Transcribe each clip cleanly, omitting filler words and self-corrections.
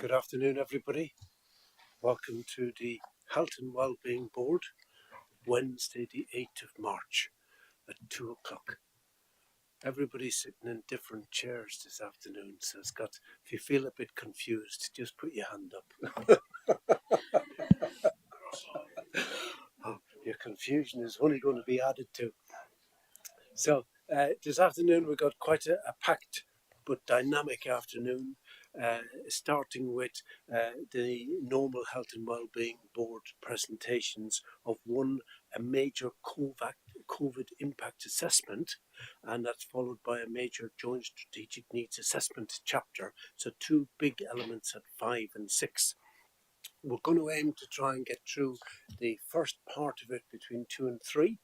Good afternoon, everybody. Welcome to the Health and Wellbeing Board, Wednesday the 8th of March at 2 o'clock. Everybody's sitting in different chairs this afternoon, so if you feel a bit confused, just put your hand up. Your confusion is only going to be added to. So this afternoon we've got quite a packed but dynamic afternoon, starting with the normal Health and Wellbeing Board presentations of a major COVID impact assessment, and that's followed by a major joint strategic needs assessment chapter. So two big elements at 5 and 6. We're going to aim to try and get through the first part of it between 2 and 3.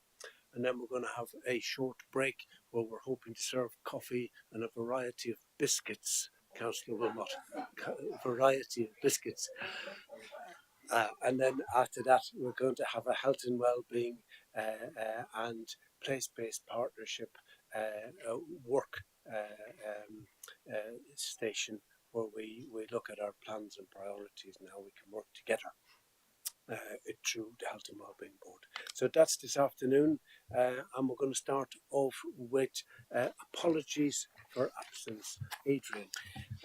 And then we're going to have a short break where we're hoping to serve coffee and a variety of biscuits. Councillor Wilmot, a variety of biscuits. And then after that, we're going to have a health and well-being and place-based partnership work station where we look at our plans and priorities and how we can work together. Through the Health and Wellbeing Board. So that's this afternoon, and we're going to start off with apologies for absence. Adrian.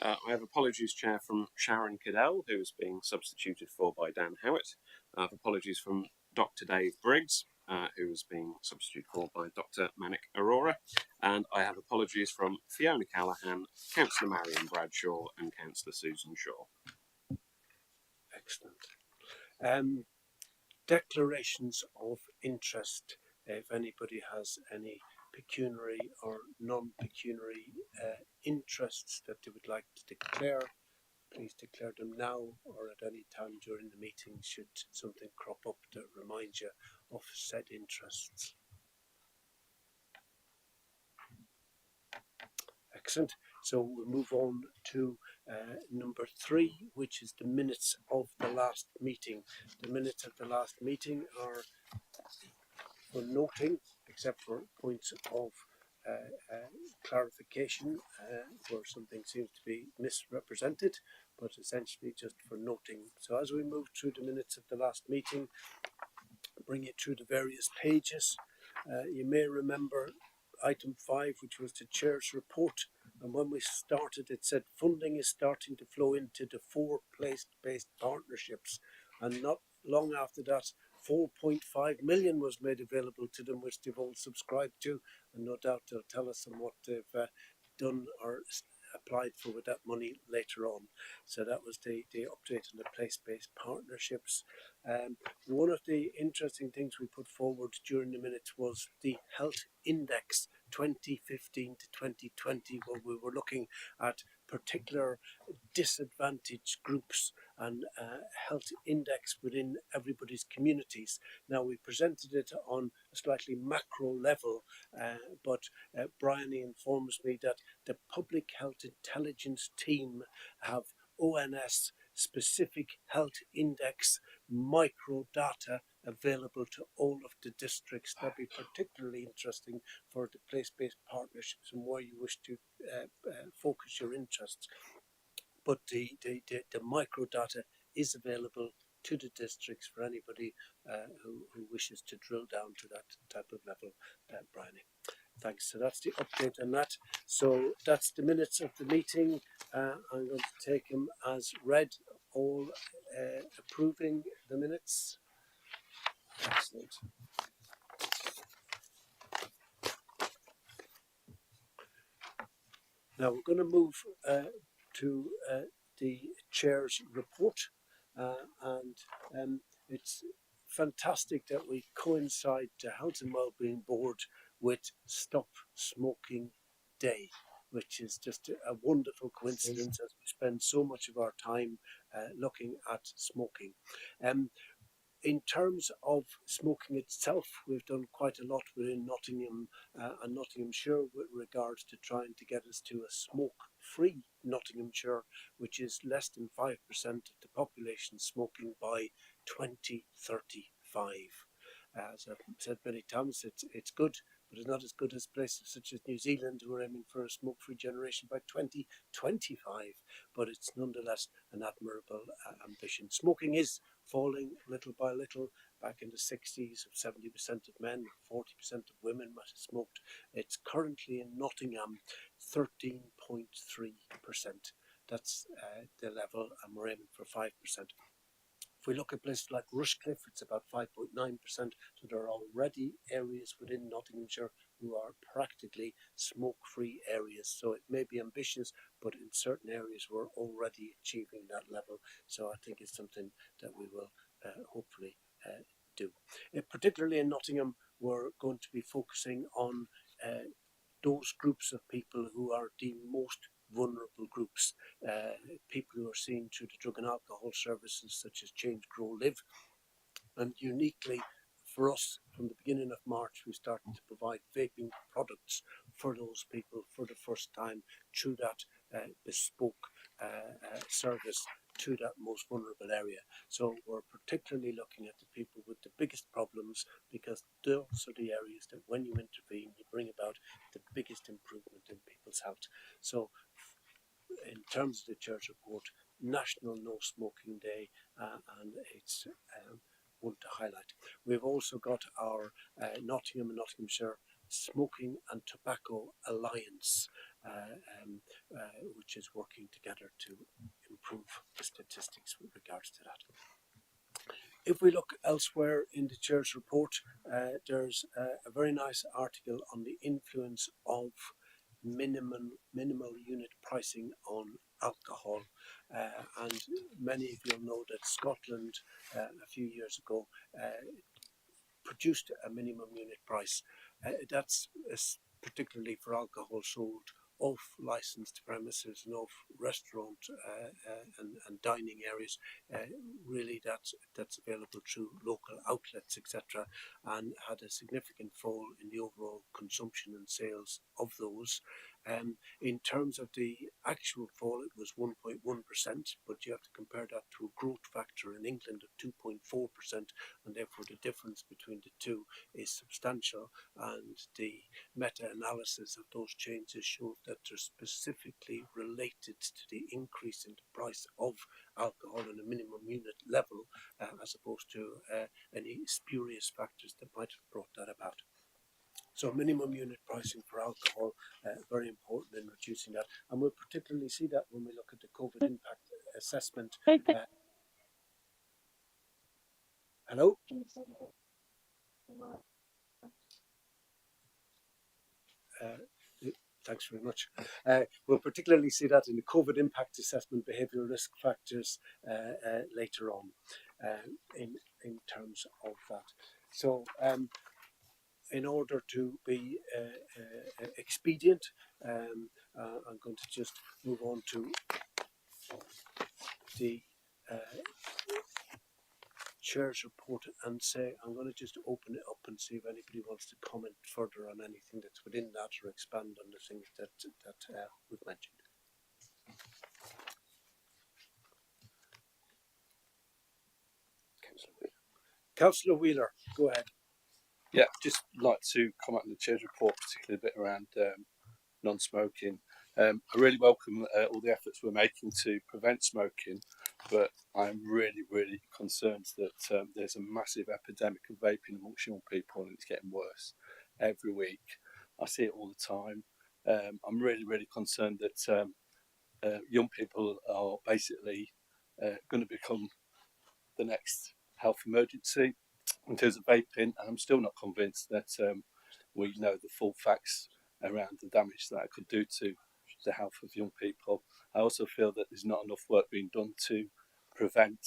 I have apologies, Chair, from Sharon Cadell, who is being substituted for by Dan Howitt. I have apologies from Dr. Dave Briggs, who is being substituted for by Dr. Manik Arora. And I have apologies from Fiona Callahan, Councillor Marion Bradshaw, and Councillor Susan Shaw. Excellent. Declarations of interest. If anybody has any pecuniary or non-pecuniary interests that they would like to declare, please declare them now or at any time during the meeting should something crop up that reminds you of said interests. Excellent. So we'll move on to number 3, which is the minutes of the last meeting. The minutes of the last meeting are for noting, except for points of clarification where something seems to be misrepresented, but essentially just for noting. So as we move through the minutes of the last meeting, bring it through the various pages. You may remember item 5, which was the Chair's report, and when we started it said funding is starting to flow into the 4 place-based partnerships, and not long after that 4.5 million was made available to them, which they've all subscribed to, and no doubt they'll tell us on what they've done or applied for with that money later on. So that was the update on the place-based partnerships. One of the interesting things we put forward during the minutes was the health index 2015 to 2020, where we were looking at particular disadvantaged groups and health index within everybody's communities. Now, we presented it on a slightly macro level, but Bryony informs me that the Public Health Intelligence team have ONS specific health index micro data available to all of the districts. That'd be particularly interesting for the place-based partnerships and where you wish to focus your interests. But the micro data is available to the districts for anybody who wishes to drill down to that type of level, Bryony. Thanks. So that's the update on that. So that's the minutes of the meeting. I'm going to take them as read, all approving the minutes. Excellent. Now we're going to move to the Chair's report, and it's fantastic that we coincide the Health and Wellbeing Board with Stop Smoking Day, which is just a wonderful coincidence as we spend so much of our time looking at smoking. In terms of smoking itself, we've done quite a lot within Nottingham and Nottinghamshire with regards to trying to get us to a smoke-free Nottinghamshire, which is less than 5% of the population smoking by 2035. As I've said many times, it's good, but it's not as good as places such as New Zealand, who are aiming for a smoke-free generation by 2025. But it's nonetheless an admirable ambition. Smoking is falling little by little. Back in the 60s, 70% of men, 40% of women might have smoked. It's currently in Nottingham 13.3%. That's the level, and we're aiming for 5%. If we look at places like Rushcliffe, it's about 5.9%. So there are already areas within Nottinghamshire who are practically smoke-free areas. So it may be ambitious, but in certain areas we're already achieving that level. So I think it's something that we will hopefully do. Particularly in Nottingham, we're going to be focusing on those groups of people who are the most vulnerable groups, people who are seen through the drug and alcohol services such as Change, Grow, Live. And uniquely for us, from the beginning of March, we started to provide vaping products for those people for the first time through that bespoke service to that most vulnerable area. So we're particularly looking at the people with the biggest problems, because those are the areas that when you intervene, you bring about the biggest improvement in people's health. So in terms of the church report, National No Smoking Day, and it's one to highlight. We've also got our Nottingham and Nottinghamshire Smoking and Tobacco Alliance, which is working together to improve the statistics with regards to that. If we look elsewhere in the Chair's report, there's a very nice article on the influence of minimal unit pricing on alcohol, and many of you know that Scotland a few years ago produced a minimum unit price. That's particularly for alcohol sold off licensed premises and off restaurant and dining areas. Really, that's available through local outlets, etc., and had a significant fall in the overall consumption and sales of those. In terms of the actual fall, it was 1.1%, but you have to compare that to a growth factor in England of 2.4%, and therefore the difference between the two is substantial. And the meta-analysis of those changes showed that they're specifically related to the increase in the price of alcohol on a minimum unit level, as opposed to any spurious factors that might have brought that about. So minimum unit pricing for alcohol, very important in reducing that. And we'll particularly see that when we look at the COVID impact assessment. Hello? Thanks very much. We'll particularly see that in the COVID impact assessment, behavioural risk factors later on in terms of that. So in order to be expedient, I'm going to just move on to the Chair's report and say I'm going to just open it up and see if anybody wants to comment further on anything that's within that or expand on the things that we've mentioned. Councillor Wheeler, go ahead. Yeah, just like to comment on the Chair's report, particularly a bit around non-smoking. I really welcome all the efforts we're making to prevent smoking, but I'm really, really concerned that there's a massive epidemic of vaping amongst young people, and it's getting worse every week. I see it all the time. I'm really, really concerned that young people are basically going to become the next health emergency in terms of vaping, and I'm still not convinced that we know the full facts around the damage that it could do to the health of young people. I also feel that there's not enough work being done to prevent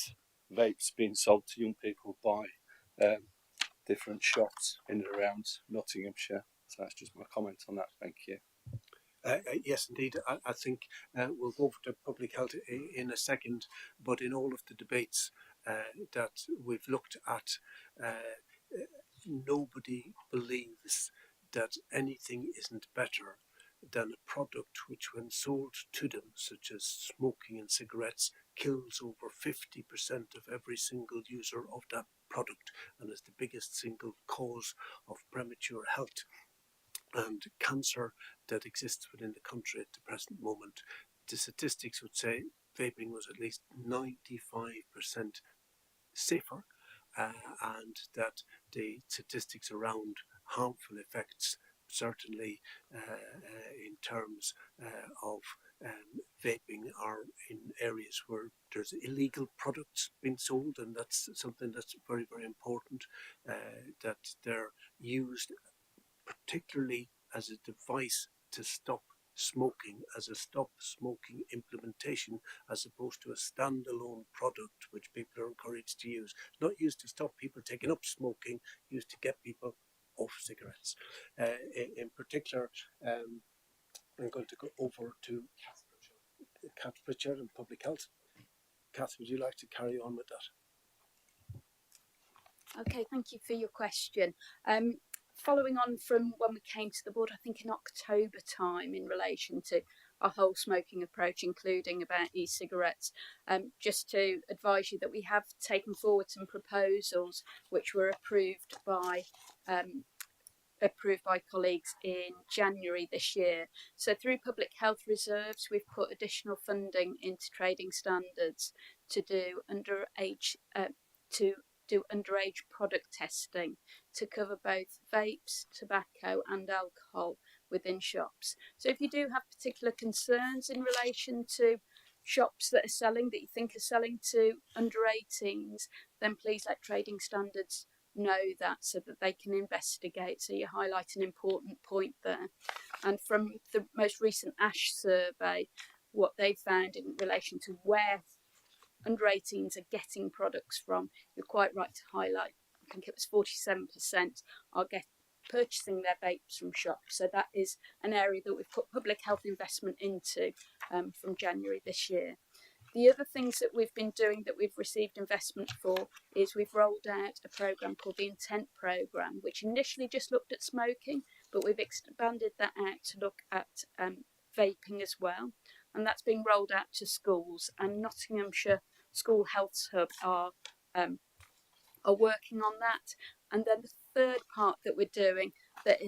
vapes being sold to young people by different shops in and around Nottinghamshire. So that's just my comment on that. Thank you. Yes, indeed. I think we'll go over to public health in a second, but in all of the debates that we've looked at, nobody believes that anything isn't better than a product which, when sold to them, such as smoking and cigarettes, kills over 50% of every single user of that product and is the biggest single cause of premature health and cancer that exists within the country at the present moment, the statistics would say vaping was at least 95% safer, and that the statistics around harmful effects, certainly in terms of vaping, are in areas where there's illegal products being sold, and that's something that's very, very important, that they're used particularly as a device to stop smoking, as a stop smoking implementation, as opposed to a standalone product which people are encouraged to use. Not used to stop people taking up smoking, used to get people off cigarettes. In particular, I'm going to go over to Kath Pritchard in Public Health. Kath, would you like to carry on with that? Okay, thank you for your question. Following on from when we came to the board, I think in October time, in relation to our whole smoking approach, including about e-cigarettes, just to advise you that we have taken forward some proposals which were approved by colleagues in January this year. So through public health reserves, we've put additional funding into trading standards to do underage product testing to cover both vapes, tobacco and alcohol within shops. So if you do have particular concerns in relation to shops that you think are selling to under 18s, then please let trading standards know that so that they can investigate. So you highlight an important point there. And from the most recent ASH survey, what they found in relation to where under 18s are getting products from, you're quite right to highlight, I think it was 47% are purchasing their vapes from shops. So that is an area that we've put public health investment into from January this year. The other things that we've been doing that we've received investment for is we've rolled out a programme called the Intent Programme, which initially just looked at smoking, but we've expanded that out to look at vaping as well. And that's being rolled out to schools, and Nottinghamshire School Health Hub are working on that. And then the third part that we're doing that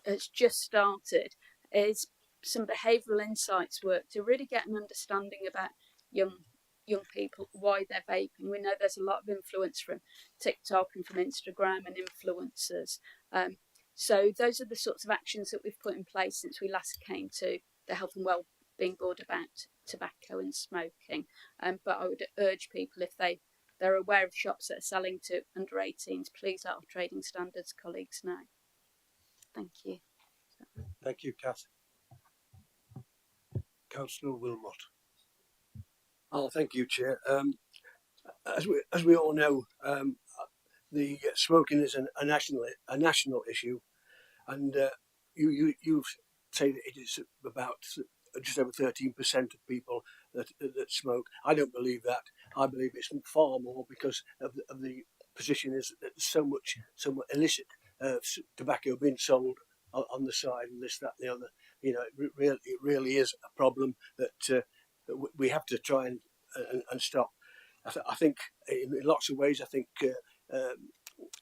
has just started is some behavioural insights work to really get an understanding about young people, why they're vaping. We know there's a lot of influence from TikTok and from Instagram and influencers. So those are the sorts of actions that we've put in place since we last came to the Health and Wellbeing Board about tobacco and smoking. But I would urge people, if they're aware of shops that are selling to under 18s, please let our trading standards colleagues know. Thank you. Thank you, Kath. Councillor Wilmot. Oh, thank you, Chair. As we all know, the smoking is a national issue, and you say that it is about just over 13% of people that smoke. I don't believe that. I believe it's far more, because of the position is that there's so much illicit tobacco being sold on the side, and this, that, and the other. You know, it really is a problem that we have to try and stop. I think in lots of ways, I think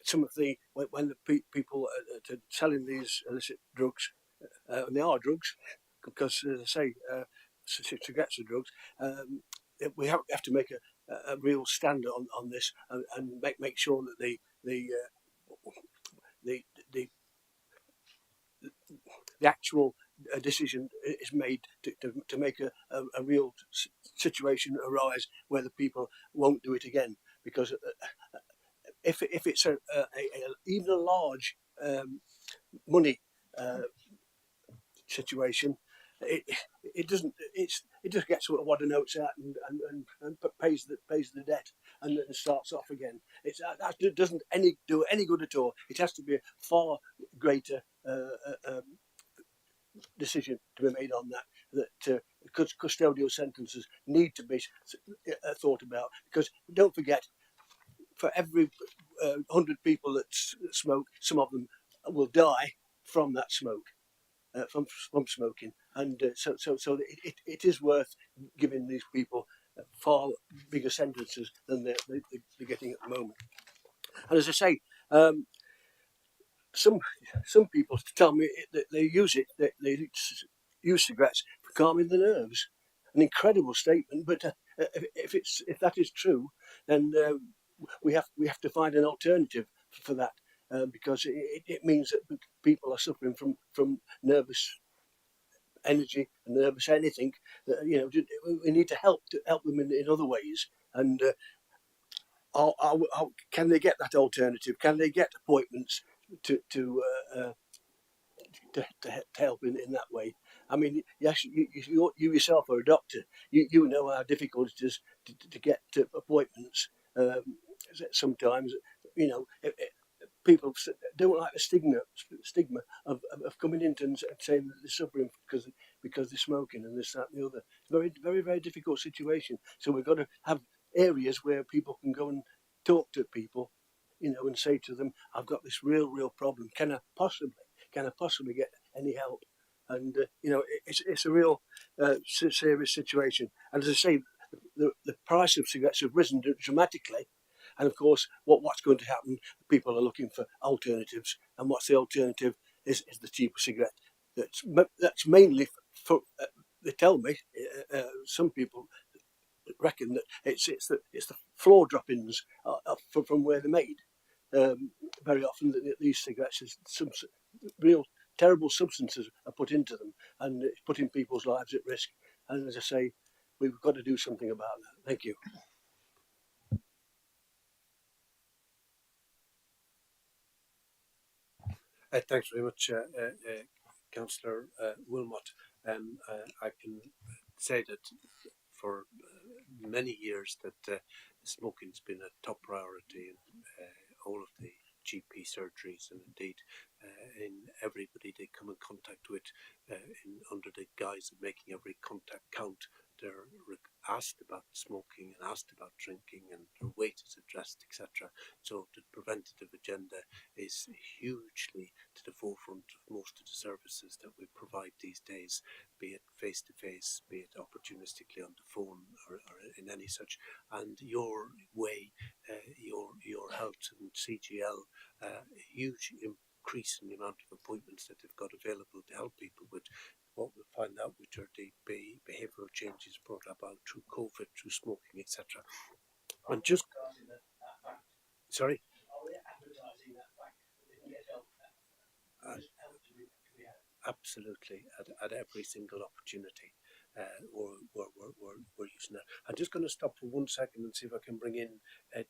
some of the, when the people are selling these illicit drugs, and they are drugs, because as I say, cigarettes are drugs, we have to make a real stand on this, and make sure that the actual decision is made to make a real situation arise where the people won't do it again. Because if it's even a large money situation, it just gets what a note's at and pays the debt, and then starts off again. That doesn't do any good at all. It has to be a far greater decision to be made on that custodial sentences need to be thought about, because don't forget, for every 100 people that smoke, some of them will die from that smoke, from smoking, and so it is worth giving these people far bigger sentences than they're getting at the moment. And as I say, some people tell me that they use it. They use cigarettes for calming the nerves. An incredible statement, but if that is true, then we have to find an alternative for that, because it means that people are suffering from nervous energy and nervous anything. We need to help them in other ways. And can they get that alternative? Can they get appointments to help in that way? I mean, yes, you yourself are a doctor. You know how difficult it is to get appointments. Sometimes, people don't like the stigma of coming into and saying that they're suffering because they're smoking and this, that, and the other. It's a very, very, very difficult situation. So we've got to have areas where people can go and talk to people, and say to them, "I've got this real problem. Can I possibly get any help?" And it's a real serious situation. And as I say, the price of cigarettes have risen dramatically. And of course, what's going to happen? People are looking for alternatives, and what's the alternative? Is the cheaper cigarette. That's mainly for. They tell me some people reckon that it's the floor droppings from where they're made. Very often, these cigarettes, some real terrible substances are put into them, and it's putting people's lives at risk. And as I say, we've got to do something about that. Thank you. Thanks very much, Councillor Wilmot. I can say that for many years that smoking's been a top priority in all of the GP surgeries, and indeed in everybody they come in contact with, under the guise of making every contact count. They're asked about smoking and asked about drinking, and their weight is addressed, etc. So the preventative agenda is hugely to the forefront of most of the services that we provide these days, be it face to face, be it opportunistically on the phone, or in any such. And your way, your health and CGL, a huge increase in the amount of appointments that they've got available to help people with what we find out, which are the behavioural changes brought about through COVID, through smoking, etc. And just sorry. Absolutely, at every single opportunity, we're using that. I'm just going to stop for 1 second and see if I can bring in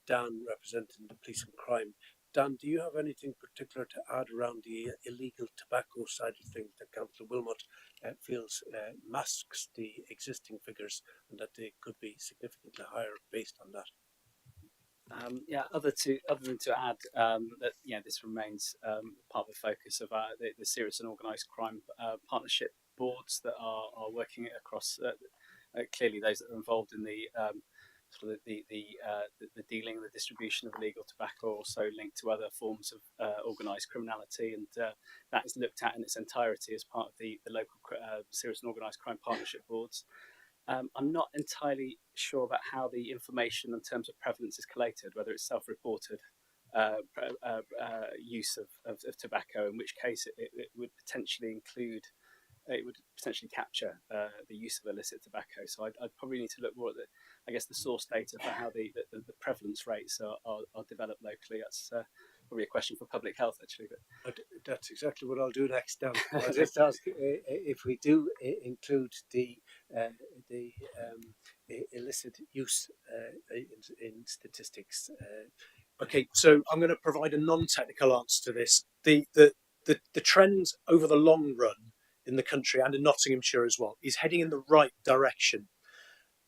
Dan, representing the police and crime. Dan, do you have anything particular to add around the illegal tobacco side of things that Councillor Wilmot feels masks the existing figures, and that they could be significantly higher based on that? Other than to add that this remains part of the focus of the serious and organised crime partnership boards that are working across. Clearly, those that are involved in the sort of the dealing, the distribution of illegal tobacco, also linked to other forms of organised criminality, and that is looked at in its entirety as part of the local serious and organised crime partnership boards. I'm not entirely sure about how the information in terms of prevalence is collated, whether it's self-reported use of tobacco, in which case it would potentially include, it would potentially capture the use of illicit tobacco. So I'd probably need to look more at the source data for how the prevalence rates are developed locally. That's probably a question for public health, actually. But that's exactly what I'll do next. Down, I'll just ask if we do include the illicit use in statistics. Okay, so I'm going to provide a non-technical answer to this. The trend over the long run in the country and in Nottinghamshire as well is heading in the right direction.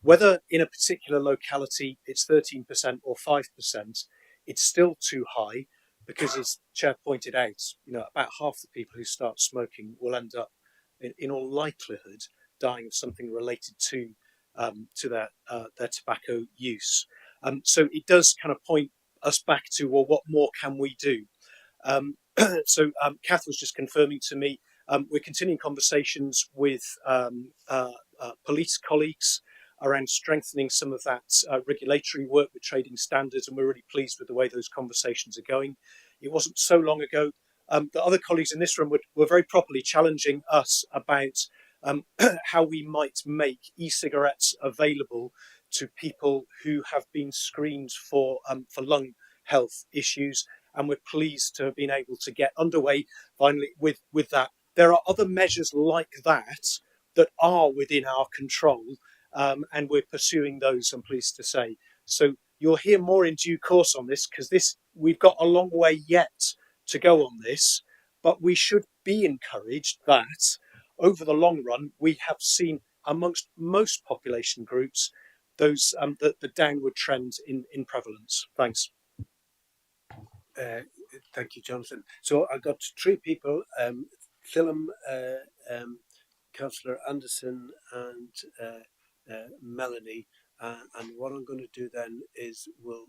Whether in a particular locality it's 13% or 5%, it's still too high, because, as Chair pointed out, about half the people who start smoking will end up, in all likelihood, dying of something related to their tobacco use. So it does kind of point us back to, well, what more can we do? So Kath was just confirming to me, we're continuing conversations with police colleagues around strengthening some of that regulatory work with trading standards, and we're really pleased with the way those conversations are going. It wasn't so long ago the other colleagues in this room were very properly challenging us about how we might make e-cigarettes available to people who have been screened for lung health issues, and we're pleased to have been able to get underway finally with that. There are other measures like that that are within our control, and we're pursuing those, I'm pleased to say. So you'll hear more in due course on this, because we've got a long way yet to go on this, but we should be encouraged that over the long run we have seen amongst most population groups those the downward trend in prevalence. Thanks. Thank you, Jonathan. So I got three people: Philip, Councillor Anderson, and Melanie. And what I'm going to do then is we'll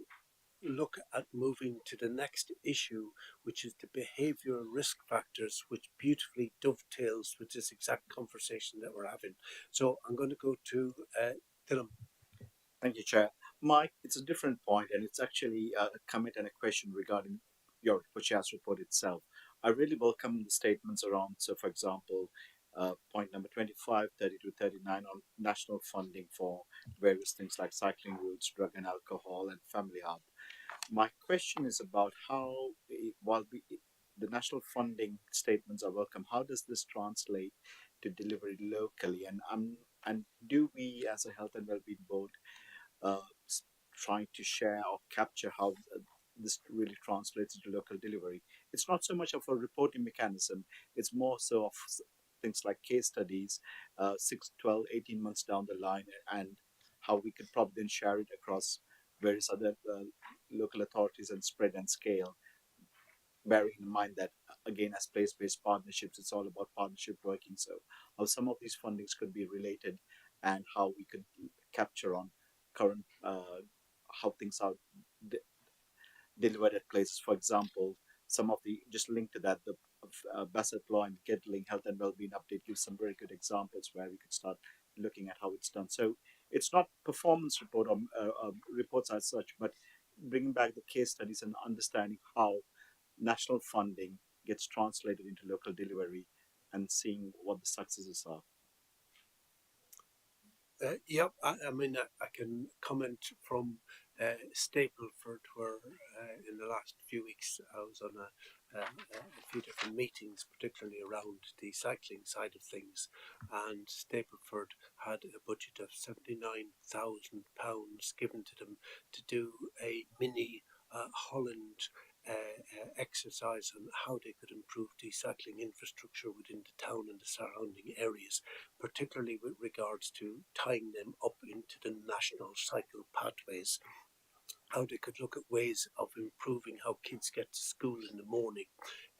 look at moving to the next issue, which is the behavioural risk factors, which beautifully dovetails with this exact conversation that we're having. So I'm going to go to Philip. Thank you, Chair. Mike, it's a different point, and it's actually a comment and a question regarding your Puchas report itself. I really welcome the statements around, so for example, point number 25, 32, 39 on national funding for various things like cycling routes, drug and alcohol, and family hub. My question is about how, while the national funding statements are welcome, how does this translate to delivery locally? And do we, as a health and wellbeing board, uh, trying to share or capture how this really translates into local delivery? It's not so much of a reporting mechanism, it's more so of things like case studies, 6, 12, 18 months down the line, and how we could probably then share it across various other local authorities and spread and scale, bearing in mind that again, as place-based partnerships, it's all about partnership working. So how some of these fundings could be related, and how we could capture on current how things are delivered at places. For example, some of the, just linked to that, the Bassett Law and Gedling Health and Wellbeing Update gives some very good examples where we could start looking at how it's done. So it's not performance report or reports as such, but bringing back the case studies and understanding how national funding gets translated into local delivery and seeing what the successes are. Yep, I mean, I can comment from Stapleford, where in the last few weeks I was on a few different meetings, particularly around the cycling side of things. And Stapleford had a budget of £79,000 given to them to do a mini Holland exercise on how they could improve the cycling infrastructure within the town and the surrounding areas, particularly with regards to tying them up into the national cycle pathways, how they could look at ways of improving how kids get to school in the morning,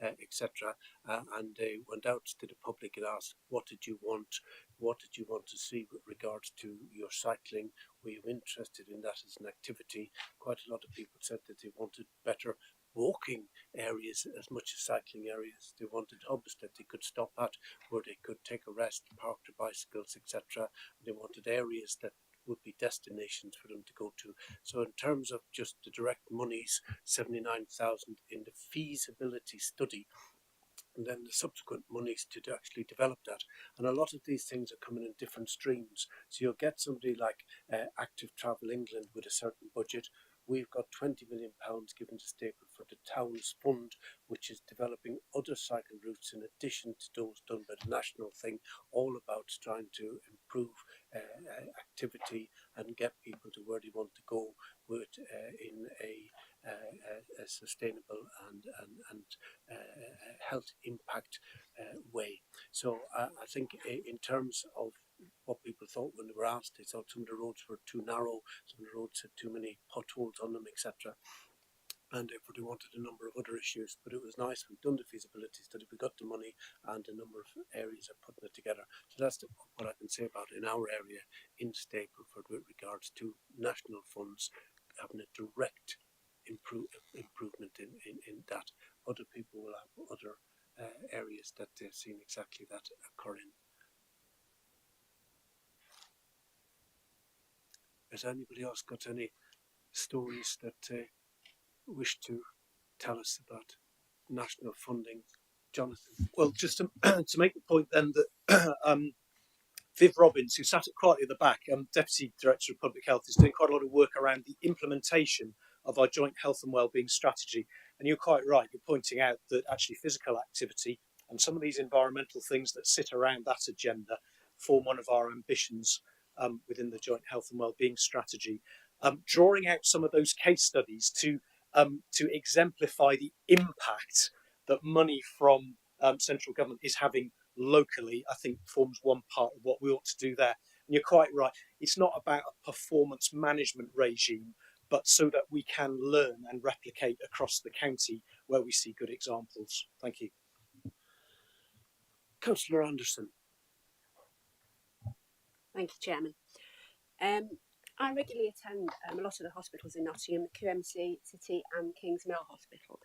etc. And they went out to the public and asked, what did you want? What did you want to see with regards to your cycling? Were you interested in that as an activity? Quite a lot of people said that they wanted better walking areas as much as cycling areas. They wanted hubs that they could stop at, where they could take a rest, park their bicycles, etc. They wanted areas that would be destinations for them to go to. So in terms of just the direct monies, 79,000 in the feasibility study, and then the subsequent monies to actually develop that. And a lot of these things are coming in different streams. So you'll get somebody like Active Travel England with a certain budget. We've got £20 million given to Staple for the Towns Fund, which is developing other cycle routes in addition to those done by the national thing, all about trying to improve activity and get people to where they want to go with in a sustainable and health impact way. So I think in terms of what people thought when they were asked, they thought some of the roads were too narrow, some of the roads had too many potholes on them, etc. And therefore they wanted a number of other issues. But it was nice, we've done the feasibility study, we got the money, and a number of areas are putting it together. So that's what I can say about in our area in Stapleford with regards to national funds having a direct improvement in that. Other people will have other areas that they've seen exactly that occur in. Has anybody else got any stories that wish to tell us about? national funding. Jonathan. Well, just to, to make the point then that Viv Robbins, who sat quietly at the back, Deputy Director of Public Health, is doing quite a lot of work around the implementation of our joint health and wellbeing strategy. And you're quite right, you're pointing out that actually physical activity and some of these environmental things that sit around that agenda form one of our ambitions within the joint health and wellbeing strategy. Drawing out some of those case studies to exemplify the impact that money from central government is having locally, I think forms one part of what we ought to do there. And you're quite right. It's not about a performance management regime, but so that we can learn and replicate across the county where we see good examples. Thank you. Councillor Anderson. Thank you, Chairman. I regularly attend a lot of the hospitals in Nottingham, the QMC City and Kings Mill Hospital.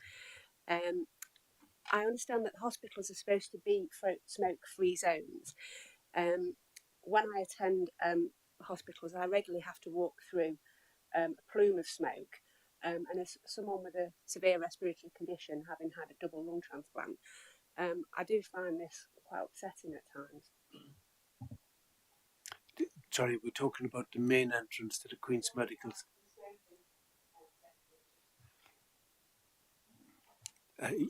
I understand that the hospitals are supposed to be smoke-free zones. When I attend hospitals, I regularly have to walk through a plume of smoke. And as someone with a severe respiratory condition, having had a double lung transplant, I do find this quite upsetting at times. Sorry, we're talking about the main entrance to the Queen's Medical.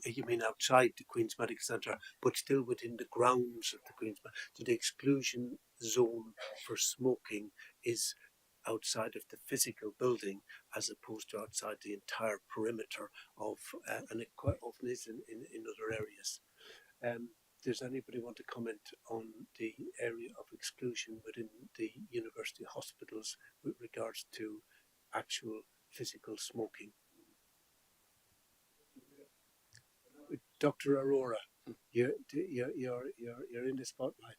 You mean outside the Queen's Medical Centre, but still within the grounds of the Queen's. So the exclusion zone for smoking is outside of the physical building, as opposed to outside the entire perimeter of, and it quite often is in other areas. Does anybody want to comment on the area of exclusion within the university hospitals with regards to actual physical smoking? Dr. Aurora, you're in the spotlight.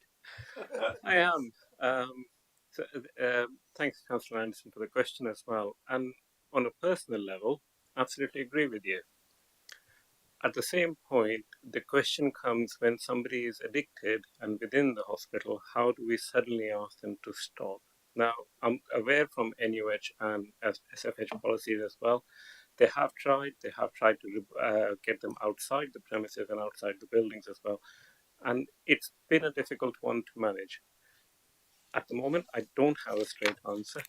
I am. Thanks, Councillor Anderson, for the question as well. And on a personal level, absolutely agree with you. At the same point, the question comes when somebody is addicted and within the hospital, how do we suddenly ask them to stop? Now, I'm aware from NUH and SFH policies as well, they have tried to get them outside the premises and outside the buildings as well. And it's been a difficult one to manage. At the moment, I don't have a straight answer.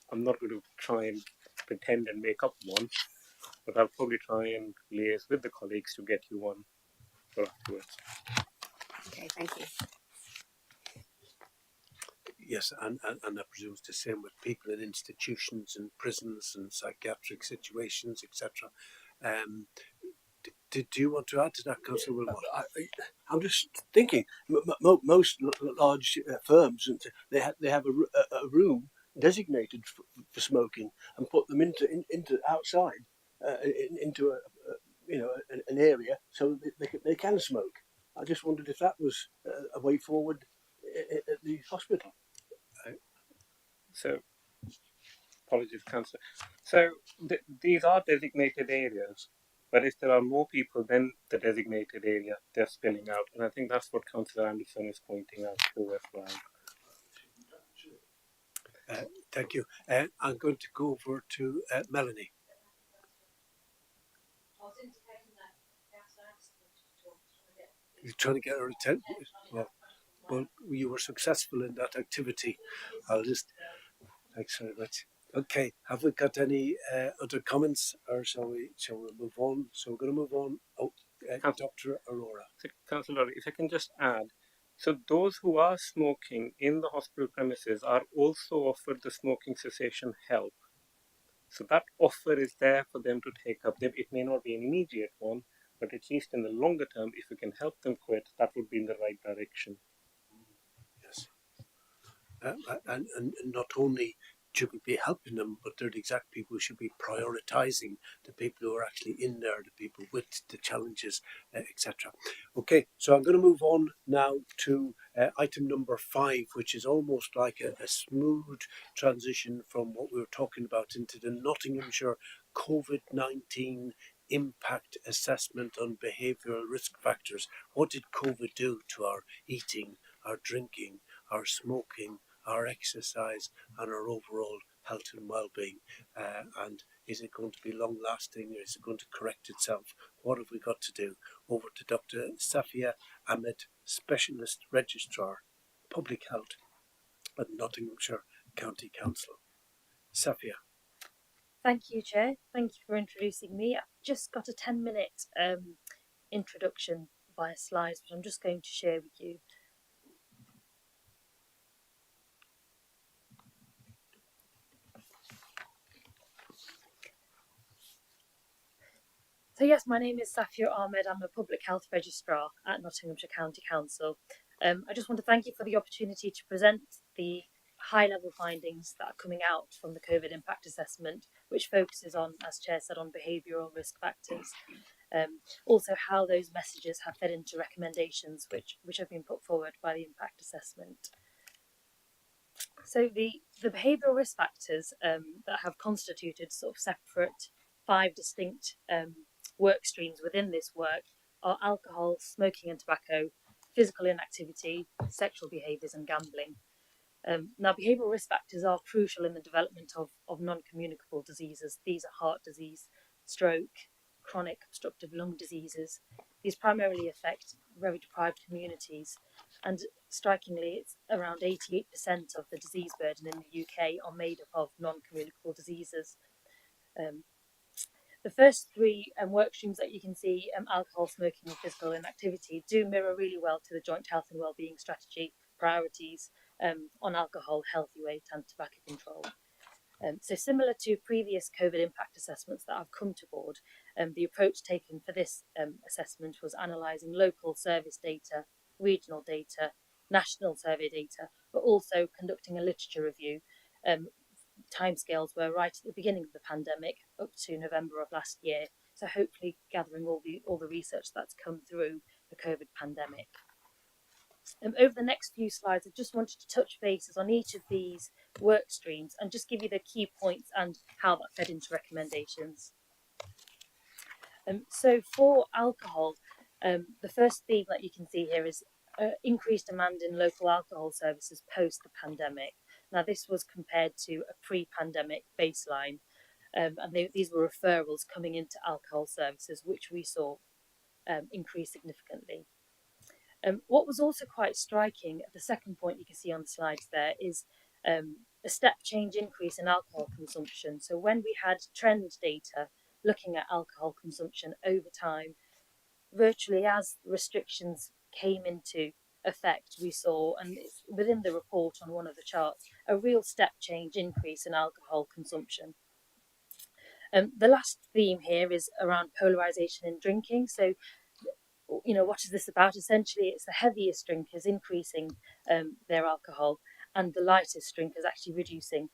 I'm not going to try and pretend and make up one, but I'll probably try and liaise with the colleagues to get you one for afterwards. Okay, thank you. Yes, and I presume it's the same with people in institutions and prisons and psychiatric situations, etc. Do you want to add to that, Councillor Wilmot? I'm just thinking, most large firms, they have a room designated for smoking and put them into outside, into an area so they can smoke. I just wondered if that was a way forward at the hospital. So, apologies, Councillor. So, these are designated areas, but if there are more people than the designated area, they're spilling out. And I think that's what Councillor Anderson is pointing out too as well. Thank you. I'm going to go over to Melanie. You're trying to get her attention. Well, you were successful in that activity. Thanks very much. Okay, have we got any other comments, or shall we move on? So we're going to move on. Dr. Aurora. Councillor, if I can just add, so those who are smoking in the hospital premises are also offered the smoking cessation help. So that offer is there for them to take up. It may not be an immediate one, but at least in the longer term, if we can help them quit, that would be in the right direction. Yes. And not only should we be helping them, but they're the exact people who should be prioritising the people who are actually in there, the people with the challenges, etc. Okay, so I'm going to move on now to item number 5, which is almost like a smooth transition from what we were talking about into the Nottinghamshire COVID-19 impact assessment on behavioural risk factors. What did COVID do to our eating, our drinking, our smoking, our exercise, and our overall health and well-being? And Is it going to be long lasting, or is it going to correct itself? What have we got to do? Over to Dr. Safia Ahmed, Specialist Registrar, Public Health at Nottinghamshire County Council. Safia. Thank you, Chair. Thank you for introducing me. I've just got a 10-minute introduction via slides, which I'm just going to share with you. So yes, my name is Safia Ahmed. I'm a Public Health Registrar at Nottinghamshire County Council. I just want to thank you for the opportunity to present the high-level findings that are coming out from the COVID impact assessment, which focuses on, as Chair said, on behavioural risk factors. Also how those messages have fed into recommendations which have been put forward by the impact assessment. So the behavioural risk factors that have constituted sort of separate 5 distinct work streams within this work are alcohol, smoking and tobacco, physical inactivity, sexual behaviours and gambling. Now, behavioural risk factors are crucial in the development of non-communicable diseases. These are heart disease, stroke, chronic obstructive lung diseases. These primarily affect very deprived communities, and strikingly, it's around 88% of the disease burden in the UK are made up of non-communicable diseases. The first 3 work streams that you can see, alcohol, smoking and physical inactivity, do mirror really well to the Joint Health and Wellbeing Strategy priorities on alcohol, healthy weight and tobacco control. So similar to previous COVID impact assessments that have come to board, the approach taken for this assessment was analysing local service data, regional data, national survey data, but also conducting a literature review. Timescales were right at the beginning of the pandemic up to November of last year, so hopefully gathering all the research that's come through the COVID pandemic. Over the next few slides, I just wanted to touch bases on each of these work streams and just give you the key points and how that fed into recommendations. So for alcohol, the first theme that you can see here is increased demand in local alcohol services post the pandemic. Now, this was compared to a pre-pandemic baseline, and these were referrals coming into alcohol services, which we saw increase significantly. What was also quite striking, the second point you can see on the slides there, is a step change increase in alcohol consumption. So when we had trend data looking at alcohol consumption over time, virtually as restrictions came into effect, we saw, and it's within the report on one of the charts, a real step change increase in alcohol consumption. The last theme here is around polarisation in drinking. So, you know, what is this about? Essentially, it's the heaviest drinkers increasing their alcohol, and the lightest drinkers actually reducing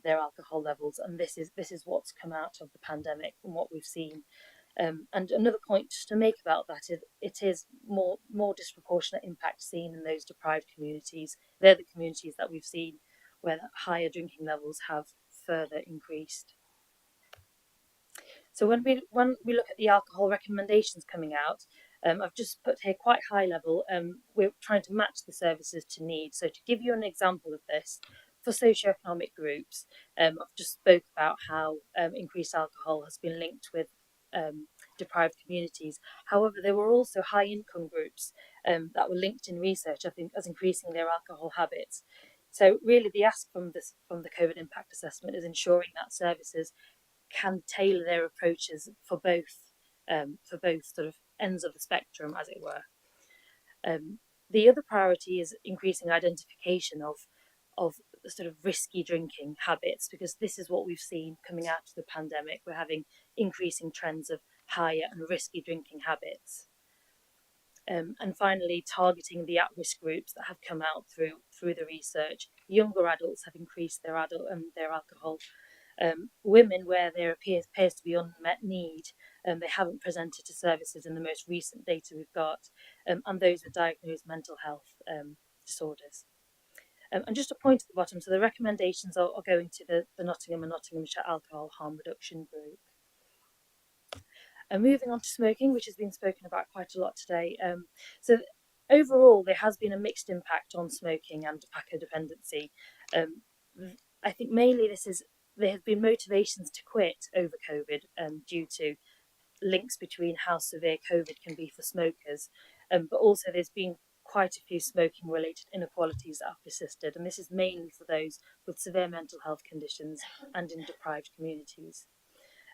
their alcohol levels. And this is what's come out of the pandemic and what we've seen. And another point to make about that is it is more disproportionate impact seen in those deprived communities. They're the communities that we've seen where higher drinking levels have further increased. So when we look at the alcohol recommendations coming out, I've just put here quite high level. We're trying to match the services to need. So to give you an example of this, for socioeconomic groups, I've just spoke about how increased alcohol has been linked with deprived communities. However, there were also high income groups that were linked in research, I think, as increasing their alcohol habits. So really the ask from the COVID impact assessment is ensuring that services can tailor their approaches for both sort of ends of the spectrum, as it were. The other priority is increasing identification of sort of risky drinking habits, because this is what we've seen coming out of the pandemic. We're having increasing trends of higher and risky drinking habits. And finally, targeting the at-risk groups that have come out through the research. Younger adults have increased their alcohol. Women, where there appears to be unmet need, they haven't presented to services in the most recent data we've got, and those with diagnosed mental health disorders. And just a point at the bottom, so the recommendations are going to the Nottingham and Nottinghamshire Alcohol Harm Reduction Group. And moving on to smoking, which has been spoken about quite a lot today. So overall, there has been a mixed impact on smoking and tobacco dependency. I think mainly this is there have been motivations to quit over COVID due to links between how severe COVID can be for smokers, but also there's been quite a few smoking related inequalities that have persisted, and this is mainly for those with severe mental health conditions and in deprived communities.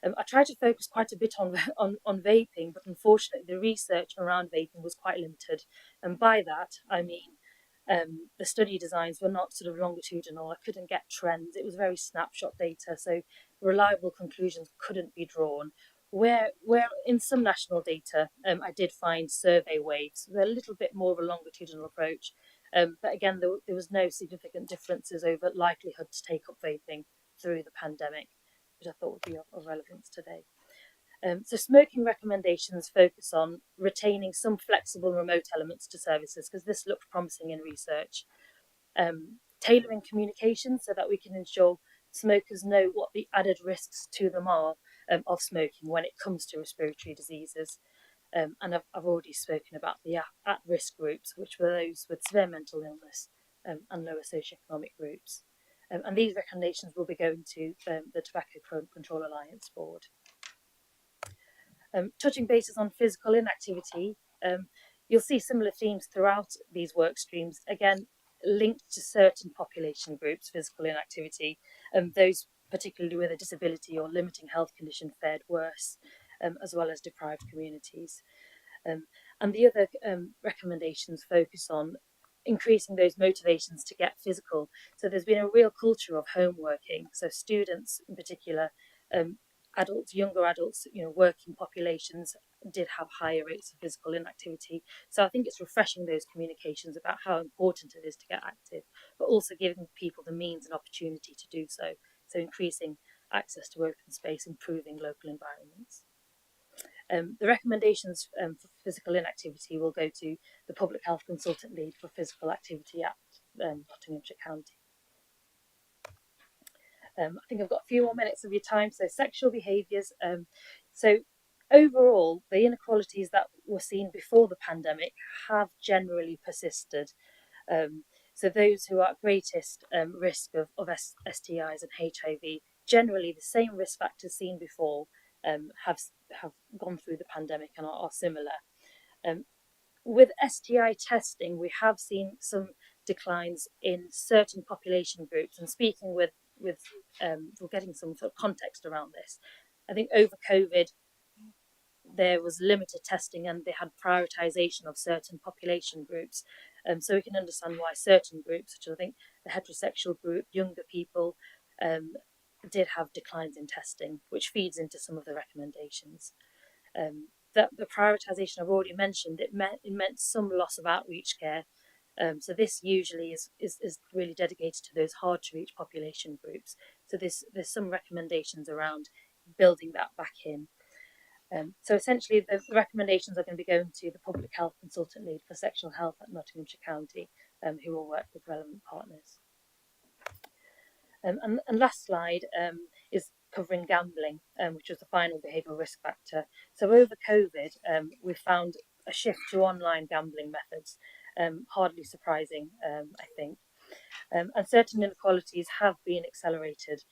I tried to focus quite a bit on vaping, but unfortunately the research around vaping was quite limited, and by that I mean the study designs were not sort of longitudinal. I couldn't get trends. It was very snapshot data, so reliable conclusions couldn't be drawn. Where in some national data, I did find survey waves. They're a little bit more of a longitudinal approach, but again, there was no significant differences over likelihood to take up vaping through the pandemic, which I thought would be of relevance today. So smoking recommendations focus on retaining some flexible remote elements to services, because this looked promising in research. Tailoring communication so that we can ensure smokers know what the added risks to them are of smoking when it comes to respiratory diseases. And I've already spoken about the at-risk groups, which were those with severe mental illness and lower socioeconomic groups. And these recommendations will be going to the Tobacco Control Alliance Board. Touching bases on physical inactivity, you'll see similar themes throughout these work streams, again, linked to certain population groups, physical inactivity, those particularly with a disability or limiting health condition fared worse, as well as deprived communities. And the other recommendations focus on increasing those motivations to get physical. So there's been a real culture of home working. So students in particular, adults, younger adults, working populations did have higher rates of physical inactivity. So I think it's refreshing those communications about how important it is to get active, but also giving people the means and opportunity to do so. So increasing access to open space, improving local environments. The recommendations for physical inactivity will go to the Public Health Consultant Lead for Physical Activity at Nottinghamshire County. I think I've got a few more minutes of your time. So sexual behaviours. So overall, the inequalities that were seen before the pandemic have generally persisted. So those who are at greatest risk of STIs and HIV, generally the same risk factors seen before have gone through the pandemic and are similar. With STI testing, we have seen some declines in certain population groups. And speaking with we're getting some sort of context around this. I think over COVID, there was limited testing and they had prioritization of certain population groups. So we can understand why certain groups, such as I think the heterosexual group, younger people, did have declines in testing, which feeds into some of the recommendations. The prioritisation I've already mentioned, it meant some loss of outreach care. So this usually is really dedicated to those hard to reach population groups. So there's some recommendations around building that back in. So essentially the recommendations are going to be going to the Public Health Consultant Lead for Sexual Health at Nottinghamshire County, who will work with relevant partners. And last slide is covering gambling, which was the final behavioural risk factor. So over COVID, we found a shift to online gambling methods, hardly surprising, I think. And certain inequalities have been accelerated.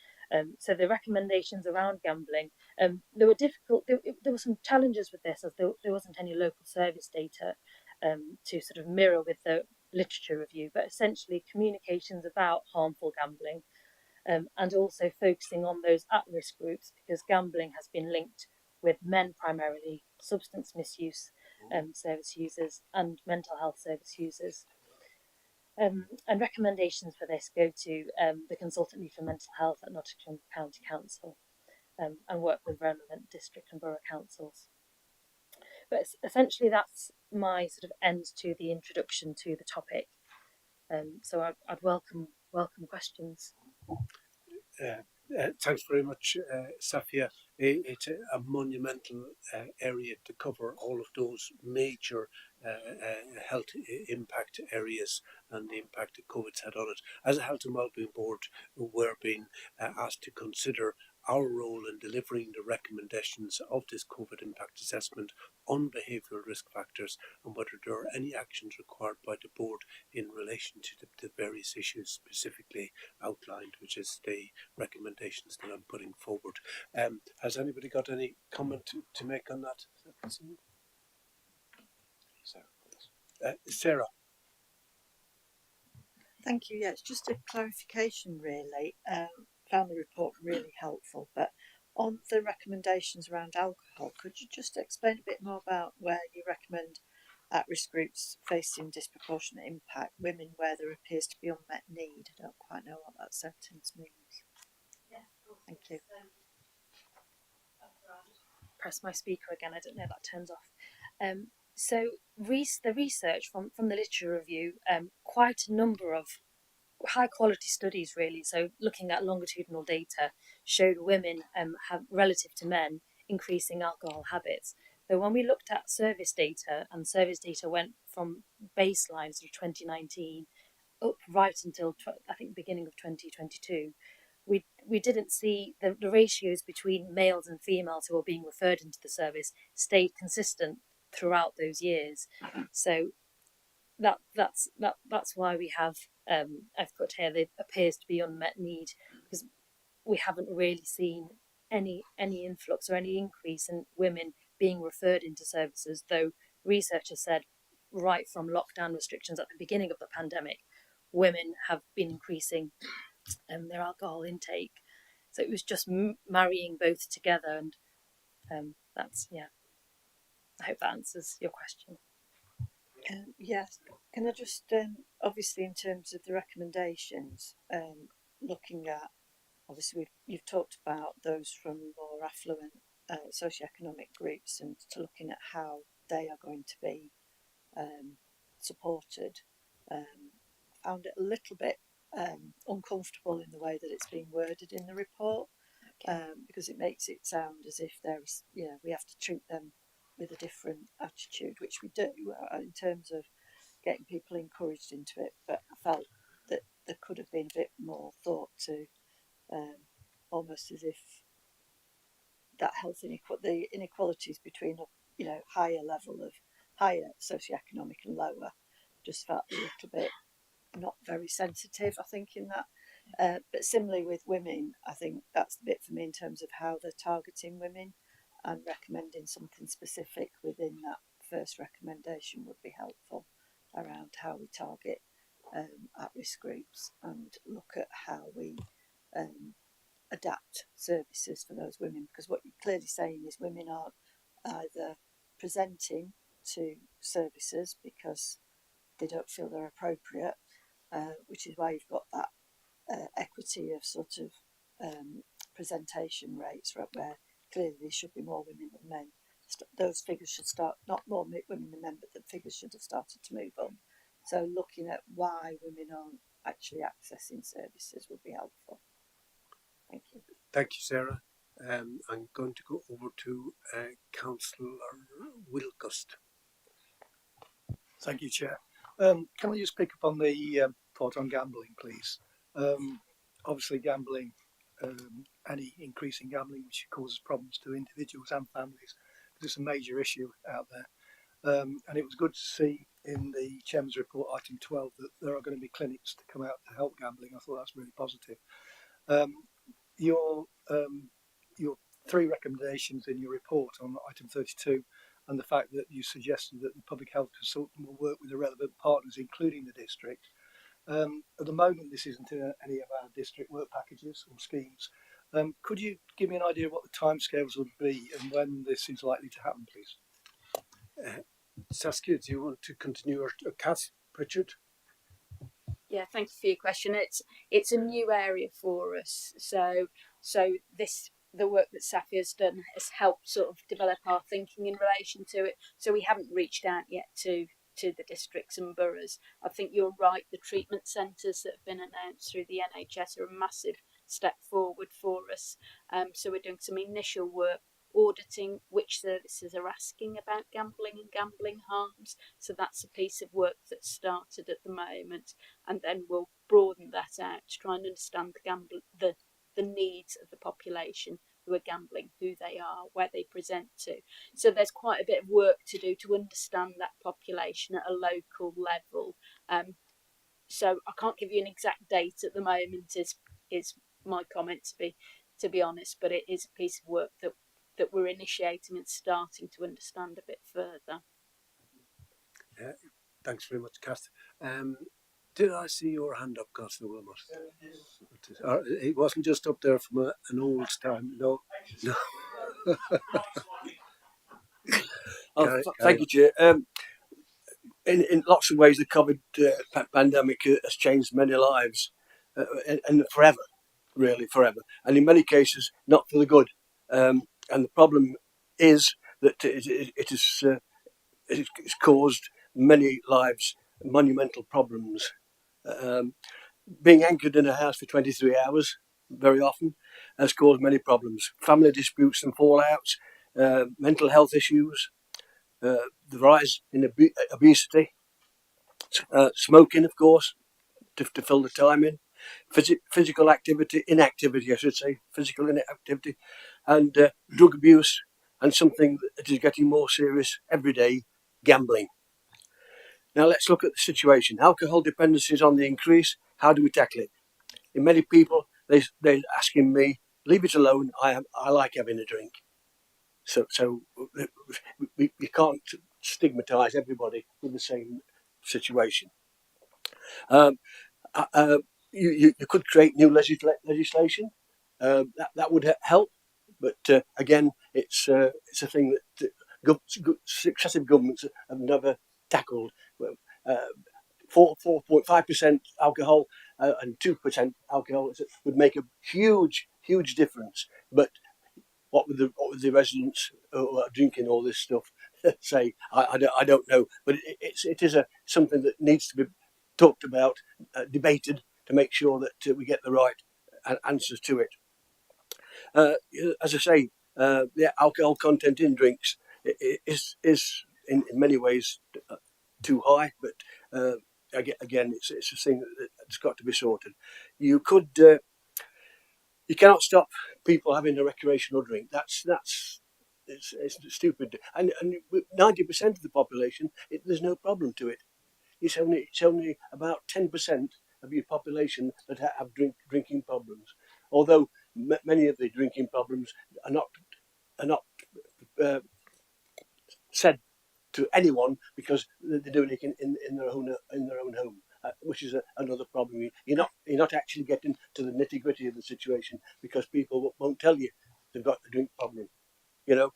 So the recommendations around gambling, they were difficult. There were some challenges with this, as there wasn't any local service data to sort of mirror with the literature review, but essentially communications about harmful gambling. And also focusing on those at-risk groups, because gambling has been linked with men primarily, substance misuse service users and mental health service users. And recommendations for this go to the Consultant Lead for Mental Health at Nottingham County Council and work with relevant district and borough councils. But essentially that's my sort of end to the introduction to the topic. So I'd welcome questions. Thanks very much, Safia. It's a monumental area to cover all of those major health impact areas and the impact that COVID's had on it. As a Health and Wellbeing Board, we're being asked to consider our role in delivering the recommendations of this COVID impact assessment on behavioural risk factors, and whether there are any actions required by the board in relation to the various issues specifically outlined, which is the recommendations that I'm putting forward. Has anybody got any comment to make on that? Sarah. Thank you. Yeah, it's just a clarification, really. Found the report really helpful, but on the recommendations around alcohol, could you just explain a bit more about where you recommend at-risk groups facing disproportionate impact, women where there appears to be unmet need? I don't quite know what that sentence means. Yeah, thank you. Press my speaker again. I don't know if that turns off. So the research from the literature review, quite a number of high quality studies really, so looking at longitudinal data, showed women have, relative to men, increasing alcohol habits. But when we looked at service data, and service data went from baselines of 2019 up right until I think beginning of 2022, we didn't see the ratios between males and females who were being referred into the service stayed consistent throughout those years. So that's why we have I've put here there appears to be unmet need, because we haven't really seen any influx or any increase in women being referred into services, though researchers said right from lockdown restrictions at the beginning of the pandemic, women have been increasing their alcohol intake. So it was just marrying both together, and that's, yeah. I hope that answers your question. Yes, can I just obviously in terms of the recommendations, looking at obviously you've talked about those from more affluent socioeconomic groups and to looking at how they are going to be supported. I found it a little bit uncomfortable in the way that it's being worded in the report, because it makes it sound as if there's, we have to treat them with a different attitude, which we do in terms of getting people encouraged into it. But I felt that there could have been a bit more thought to, almost as if that the inequalities between higher level of higher socioeconomic and lower just felt a little bit not very sensitive, I think, in that. But similarly with women, I think that's the bit for me in terms of how they're targeting women, and recommending something specific within that first recommendation would be helpful around how we target at-risk groups and look at how we adapt services for those women, because what you're clearly saying is women aren't either presenting to services because they don't feel they're appropriate, which is why you've got that equity of sort of presentation rates, right, where clearly there should be more women than men. Those figures should start, not more women than men, but the figures should have started to move up. So looking at why women aren't actually accessing services would be helpful. Thank you. Thank you, Sarah. I'm going to go over to Councillor Wilgust. Thank you, Chair. Can we just pick up on the thought on gambling, please? Obviously, gambling, any increase in gambling, which causes problems to individuals and families, because it's a major issue out there. And it was good to see in the Chairman's report, item 12, that there are going to be clinics to come out to help gambling. I thought that's really positive. Your three recommendations in your report on item 32, and the fact that you suggested that the public health consultant will work with the relevant partners, including the district. At the moment, this isn't in any of our district work packages or schemes. Could you give me an idea of what the timescales would be and when this is likely to happen, please? Saskia, do you want to continue, or Kath, Richard? Yeah, thank you for your question. It's a new area for us, so the work that Safi has done has helped sort of develop our thinking in relation to it. So we haven't reached out yet to the districts and boroughs. I think you're right. The treatment centres that have been announced through the NHS are a massive step forward for us. So we're doing some initial work auditing which services are asking about gambling and gambling harms. So that's a piece of work that's started at the moment, and then we'll broaden that out to try and understand the the needs of the population who are gambling, who they are, where they present to. So there's quite a bit of work to do to understand that population at a local level. So I can't give you an exact date at the moment. Is my comment, to be honest, but it is a piece of work that we're initiating and starting to understand a bit further. Yeah, thanks very much, Kath. Did I see your hand up, Councillor Wilmot? It wasn't just up there from an old time. No, no. Thank you, Chair. In lots of ways, the COVID pandemic has changed many lives, and forever, really forever, and in many cases, not for the good. And the problem is that it's caused many lives monumental problems. Being anchored in a house for 23 hours, very often, has caused many problems. Family disputes and fallouts, mental health issues, the rise in obesity, smoking, of course, to fill the time in, physical activity, inactivity, I should say, physical inactivity, and drug abuse, and something that is getting more serious every day, gambling. Now let's look at the situation. Alcohol dependency is on the increase. How do we tackle it? In many people, they're asking me, leave it alone. I like having a drink. So we can't stigmatise everybody with the same situation. You could create new legislation. That would help, but again, it's a thing that successive governments have never tackled. 4.5% alcohol and 2% alcohol would make a huge difference. But what would the residents who are drinking all this stuff say? I don't know. But it is something that needs to be talked about, debated, to make sure that we get the right answers to it. As I say, the alcohol content in drinks is in many ways too high, but again, it's a thing that's got to be sorted. You cannot stop people having a recreational drink. It's stupid. And 90% of the population, there's no problem to it. It's only about 10% of your population that have drinking problems. Although many of the drinking problems are not said to anyone because they're doing it in their own home, which is another problem. You're not actually getting to the nitty gritty of the situation because people won't tell you they've got a drink problem. You know,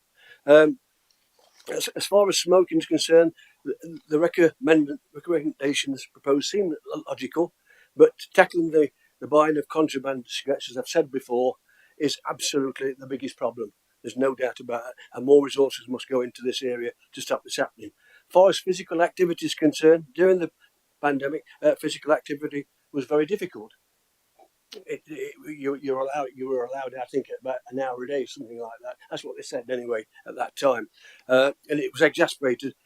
as far as smoking is concerned, the recommendations proposed seem logical, but tackling the buying of contraband cigarettes, as I've said before, is absolutely the biggest problem. There's no doubt about it, and more resources must go into this area to stop this happening. As far as physical activity is concerned, during the pandemic, physical activity was very difficult. You were allowed, I think, about an hour a day, something like that. That's what they said anyway at that time, and it was exacerbated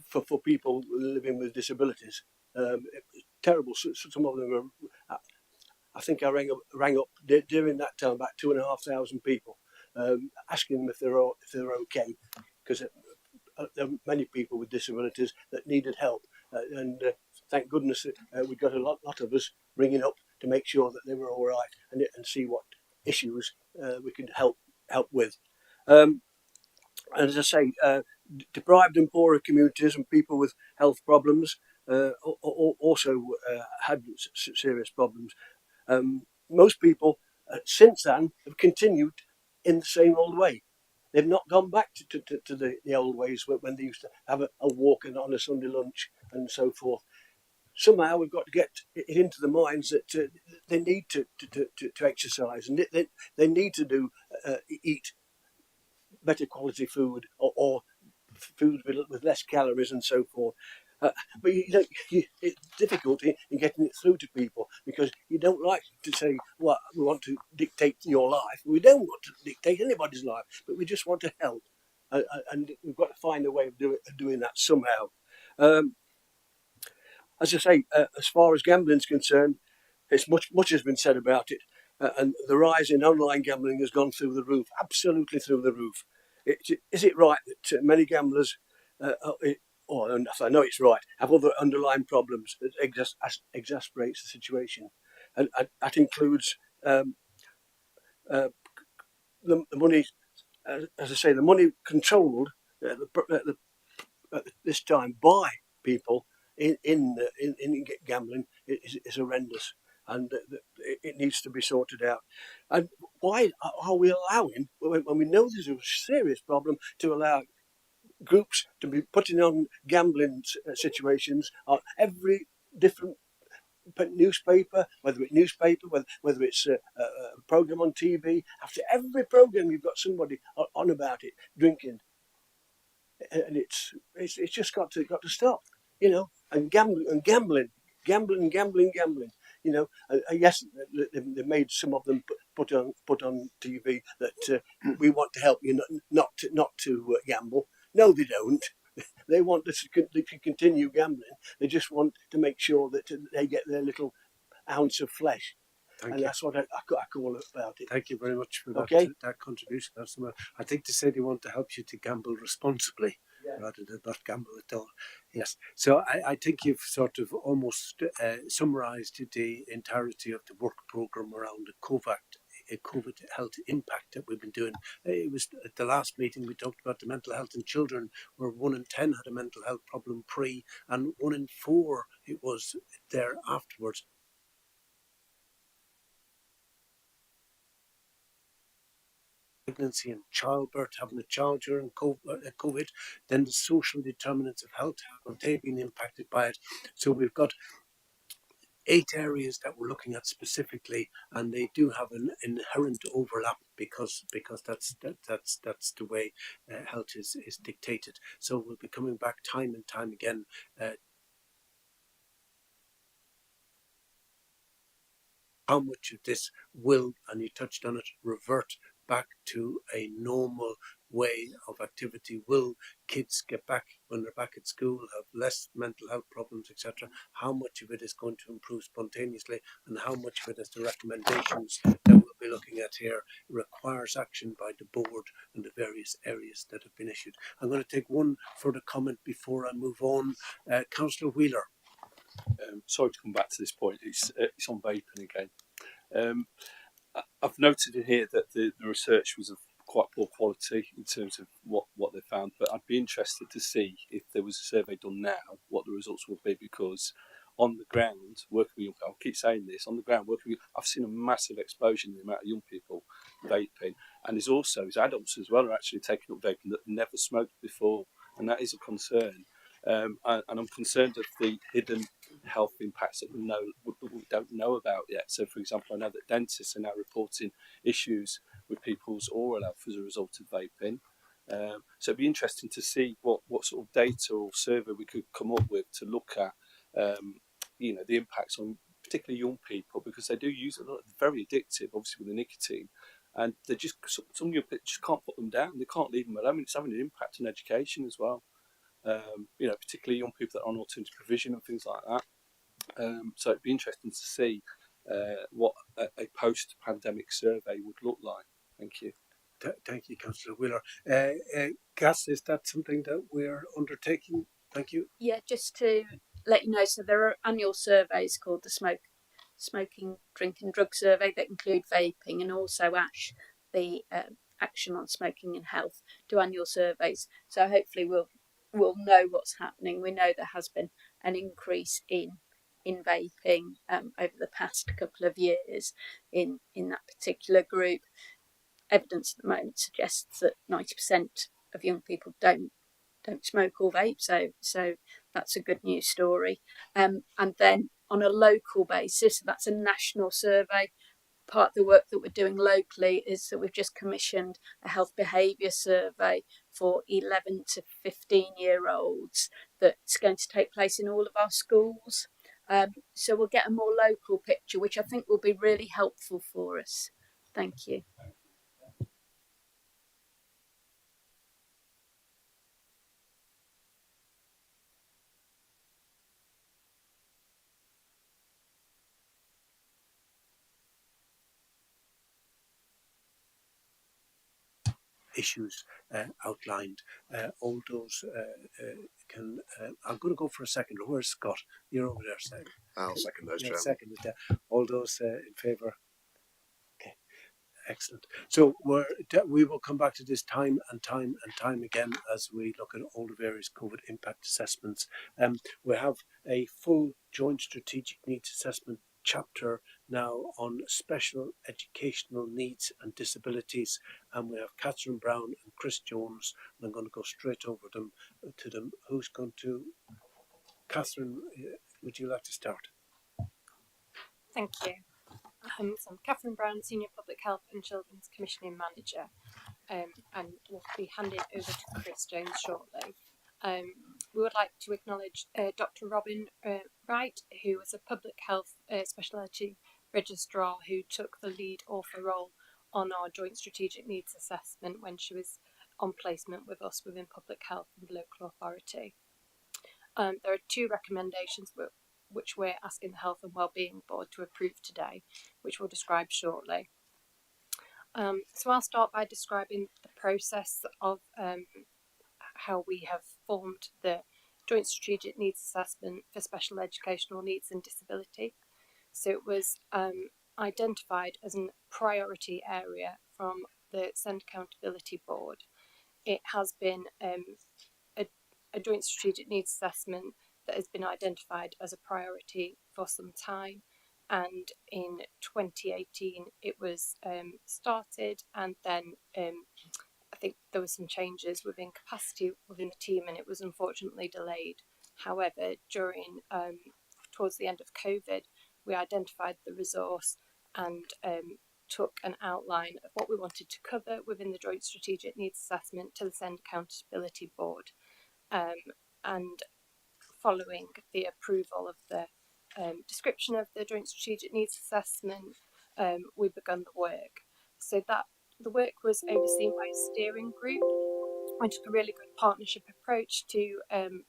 for people living with disabilities. It was terrible. Some of them were. I think I rang up during that time about 2,500 people, asking them if they're okay, because there were many people with disabilities that needed help, and thank goodness we got a lot of us ringing up to make sure that they were all right and see what issues we could help with. And as I say, deprived and poorer communities and people with health problems also had serious problems. Most people since then have continued in the same old way. They've not gone back to the old ways when they used to have a walk on a Sunday lunch and so forth. Somehow we've got to get it into the minds that they need to exercise, and they need to eat better quality food or food with less calories and so forth. But it's difficult in getting it through to people because you don't like to say, well, we want to dictate your life. We don't want to dictate anybody's life, but we just want to help. And we've got to find a way of doing that somehow. As I say, as far as gambling is concerned, much has been said about it. and the rise in online gambling has gone through the roof, absolutely through the roof. Is it right that many gamblers, or I know it's right, have other underlying problems that exasperates the situation, and that includes the money, as I say, the money controlled at this time by people in gambling is horrendous, and it needs to be sorted out. And why are we allowing, when we know there's a serious problem, to allow groups to be putting on gambling situations on every different newspaper, whether it's a program on TV? After every program, you've got somebody on about it, drinking, and it's just got to stop, you know. And gambling. You know, yes, they made some of them put on TV that we want to help you not to gamble. No, they don't. They want to continue gambling. They just want to make sure that they get their little ounce of flesh. Thank you. That's what I call it about it. Thank you very much for Okay. that contribution. I think they said they want to help you to gamble responsibly rather than not gamble at all. Yes. So I think you've sort of almost summarised the entirety of the work programme around the COVID health impact that we've been doing. It was at the last meeting we talked about the mental health in children, where 1 in 10 had a mental health problem pre, and 1 in 4 it was there afterwards. Pregnancy and childbirth, having a child during COVID, then the social determinants of health, how have they been impacted by it? So we've got 8 areas that we're looking at specifically, and they do have an inherent overlap because that's the way health is dictated. So we'll be coming back time and time again. How much of this will, and you touched on it, revert back to a normal way of activity? Will kids get back, when they're back at school, have less mental health problems, etc.? How much of it is going to improve spontaneously, and how much of it, as the recommendations that we'll be looking at here, requires action by the board and the various areas that have been issued? I'm going to take one further comment before I move on. Councillor Wheeler. Sorry to come back to this point. It's on vaping again. I've noted in here that the research was of quite poor quality in terms of what they found, but I'd be interested to see if there was a survey done now, what the results would be, because on the ground, working with, I'll keep saying this, on the ground, working with, I've seen a massive explosion in the amount of young people vaping, and there's also adults as well who are actually taking up vaping that never smoked before, and that is a concern. And I'm concerned of the hidden health impacts that we don't know about yet. So, for example, I know that dentists are now reporting issues with people's oral health as a result of vaping. So it'd be interesting to see what sort of data or survey we could come up with to look at, the impacts on particularly young people, because they do use it. They're very addictive, obviously, with the nicotine. And they some young people just can't put them down. They can't leave them alone. It's having an impact on education as well. Particularly young people that are on alternative provision and things like that. So it'd be interesting to see what a post-pandemic survey would look like. Thank you. Thank you, Councillor Wheeler. Cass, is that something that we're undertaking? Thank you. Yeah, just to let you know, so there are annual surveys called the Smoking, Drink and Drug Survey that include vaping, and also ASH, the Action on Smoking and Health, do annual surveys. So hopefully we'll know what's happening. We know there has been an increase in vaping over the past couple of years in that particular group. Evidence at the moment suggests that 90% of young people don't smoke or vape, so that's a good news story. And then on a local basis, so that's a national survey. Part of the work that we're doing locally is that we've just commissioned a health behaviour survey for 11 to 15-year-olds that's going to take place in all of our schools. So we'll get a more local picture, which I think will be really helpful for us. Thank you. issues outlined. All those can. I'm going to go for a second. Where's Scott? You're over there, second. I'll second those, Yeah, Chairman. second. All those in favour? Okay. Excellent. So we will come back to this time and time again as we look at all the various COVID impact assessments. We have a full joint strategic needs assessment chapter now on special educational needs and disabilities, and we have Catherine Brown and Chris Jones, and I'm going to go straight over to them. Who's going to? Catherine, would you like to start? Thank you. So I'm Catherine Brown, Senior Public Health and Children's Commissioning Manager, and will be handing over to Chris Jones shortly. We would like to acknowledge Dr. Robin Wright, who was a public health specialty registrar who took the lead author role on our joint strategic needs assessment when she was on placement with us within public health and local authority. There are two recommendations which we're asking the Health and Wellbeing Board to approve today, which we'll describe shortly. So I'll start by describing the process of how we have formed the Joint Strategic Needs Assessment for Special Educational Needs and Disability. So it was identified as a priority area from the SEND Accountability Board. It has been a Joint Strategic Needs Assessment that has been identified as a priority for some time, and in 2018 it was started, and then I think there were some changes within capacity within the team and it was unfortunately delayed. However, during towards the end of COVID, we identified the resource and took an outline of what we wanted to cover within the Joint Strategic Needs Assessment to the SEND Accountability Board. And following the approval of the description of the Joint Strategic Needs Assessment, we begun the work. So that the work was overseen by a steering group, which took a really good partnership approach to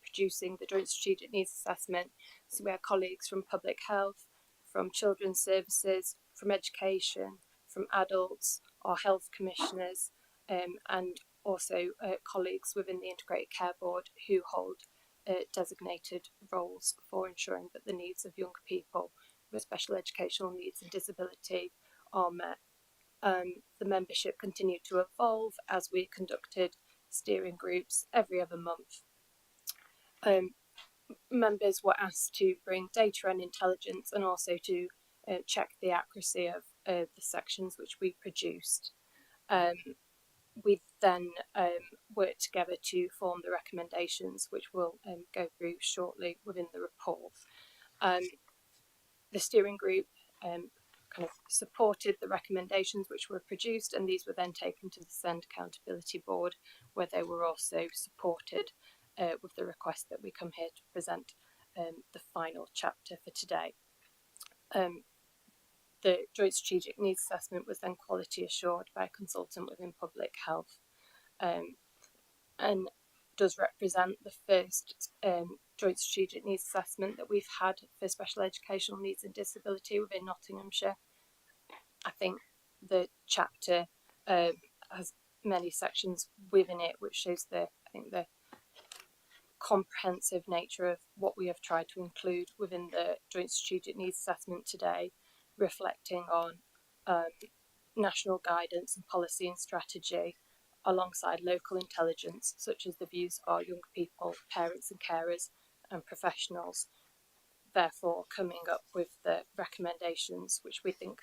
producing the Joint Strategic Needs Assessment. So we had colleagues from public health, from children's services, from education, from adults, our health commissioners, and also colleagues within the Integrated Care Board who hold designated roles for ensuring that the needs of young people with special educational needs and disability are met. The membership continued to evolve as we conducted steering groups every other month. Members were asked to bring data and intelligence and also to check the accuracy of the sections which we produced. We then worked together to form the recommendations, which we'll go through shortly within the report. The steering group kind of supported the recommendations which were produced, and these were then taken to the SEND Accountability Board, where they were also supported with the request that we come here to present the final chapter for today. The Joint Strategic Needs Assessment was then quality assured by a consultant within public health, and does represent the first Joint Strategic Needs Assessment that we've had for special educational needs and disability within Nottinghamshire. I think the chapter has many sections within it, which shows the comprehensive nature of what we have tried to include within the Joint Strategic Needs Assessment today, reflecting on national guidance and policy and strategy alongside local intelligence, such as the views of our young people, parents and carers and professionals, therefore coming up with the recommendations which we think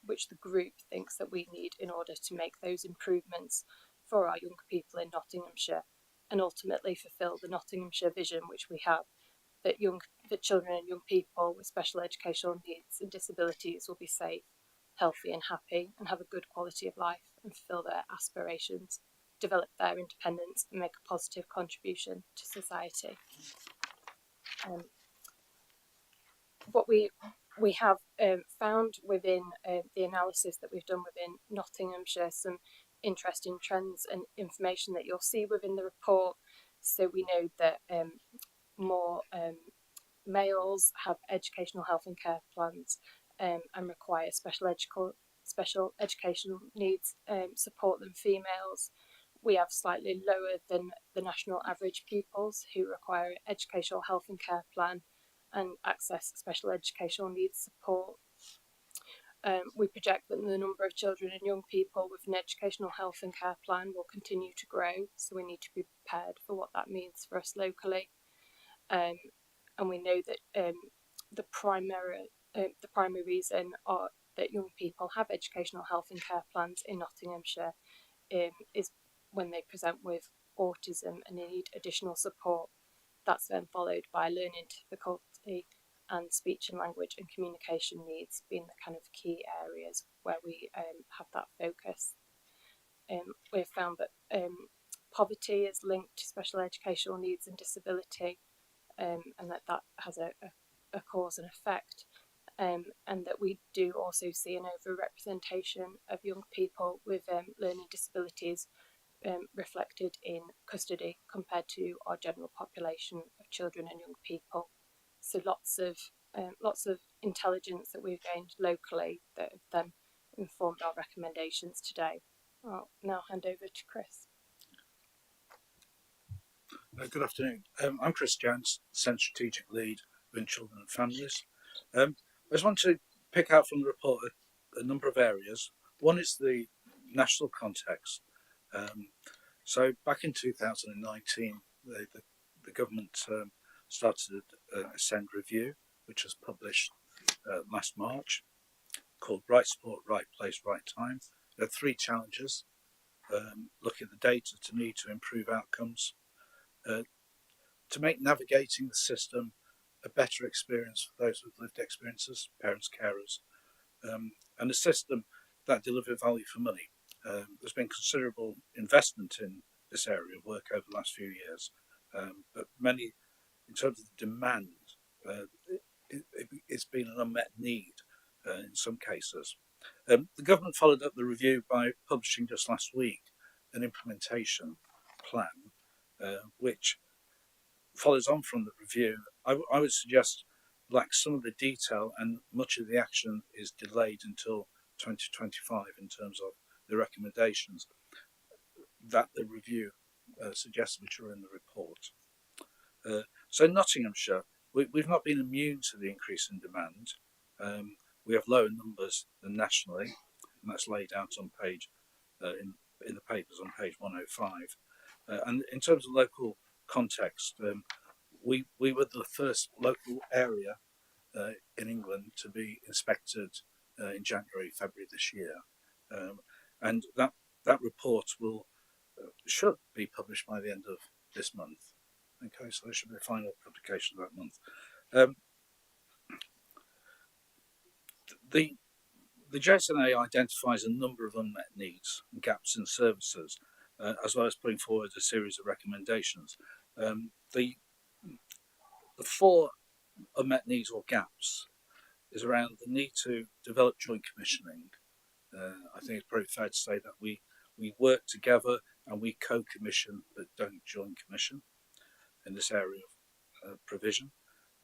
which the group thinks that we need in order to make those improvements for our young people in Nottinghamshire and ultimately fulfil the Nottinghamshire vision which we have, that children and young people with special educational needs and disabilities will be safe, healthy and happy and have a good quality of life and fulfil their aspirations, develop their independence and make a positive contribution to society. What we have found within the analysis that we've done within Nottinghamshire, some interesting trends and information that you'll see within the report. So we know that more males have educational health and care plans and require special special educational needs support than females. We have slightly lower than the national average pupils who require educational health and care plan and access special educational needs support. We project that the number of children and young people with an educational health and care plan will continue to grow, so we need to be prepared for what that means for us locally. And we know that the primary reason that young people have educational health and care plans in Nottinghamshire is when they present with autism and they need additional support. That's then followed by learning difficulty and speech and language and communication needs being the kind of key areas where we have that focus. We've found that poverty is linked to special educational needs and disability, and that has a cause and effect, and that we do also see an overrepresentation of young people with learning disabilities reflected in custody compared to our general population of children and young people. So lots of intelligence that we've gained locally that have then informed our recommendations today. I'll now hand over to Chris. Good afternoon. I'm Chris Jones, Centre Strategic Lead within Children and Families. I just want to pick out from the report a number of areas. One is the national context. So back in 2019, the government started a SEND review, which was published last March, called Right Support, Right Place, Right Time. There are three challenges: looking at the data to need to improve outcomes, to make navigating the system a better experience for those with lived experiences, parents, carers, and a system that delivers value for money. There's been considerable investment in this area of work over the last few years, but many, in terms of the demand, it's been an unmet need in some cases. The government followed up the review by publishing just last week an implementation plan, which follows on from the review. I would suggest lacks some of the detail, and much of the action is delayed until 2025 in terms of the recommendations that the review suggests, which are in the report. So in Nottinghamshire, we've not been immune to the increase in demand. We have lower numbers than nationally, and that's laid out on page in the papers on page 105. And in terms of local context, we were the first local area in England to be inspected in January, February this year, and that report should be published by the end of this month. Okay, so there should be a final publication of that month. The JSNA identifies a number of unmet needs and gaps in services, as well as putting forward a series of recommendations. The four unmet needs or gaps is around the need to develop joint commissioning. I think it's pretty fair to say that we work together and we co-commission but don't joint commission in this area of provision.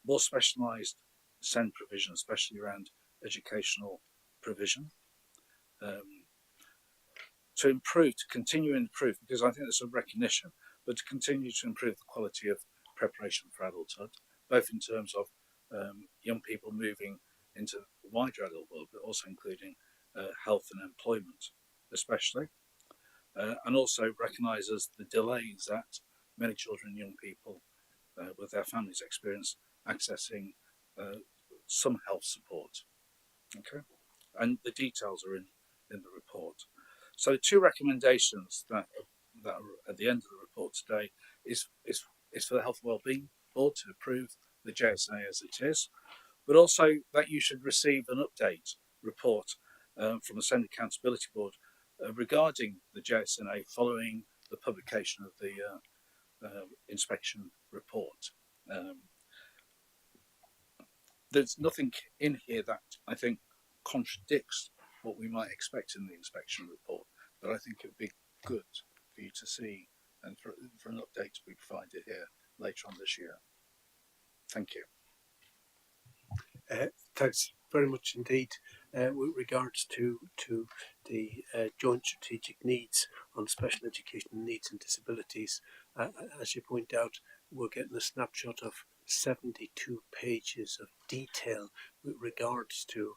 More specialised SEND provision, especially around educational provision. To improve, to continue to improve, because I think there's a recognition, but to continue to improve the quality of preparation for adulthood, both in terms of young people moving into the wider adult world, but also including health and employment, especially, and also recognises the delays that many children and young people with their families experience accessing some health support. Okay, and the details are in the report. So two recommendations that are at the end of the report today is for the Health and Wellbeing Board to approve the JSNA as it is, but also that you should receive an update report from the SEND Accountability Board regarding the JSNA following the publication of the inspection report. There's nothing in here that I think contradicts what we might expect in the inspection report, but I think it would be good for you to see and for an update to be provided here later on this year. Thank you. Thanks very much indeed. with regards to the joint strategic needs on special educational needs and disabilities. As you point out, we're getting a snapshot of 72 pages of detail with regards to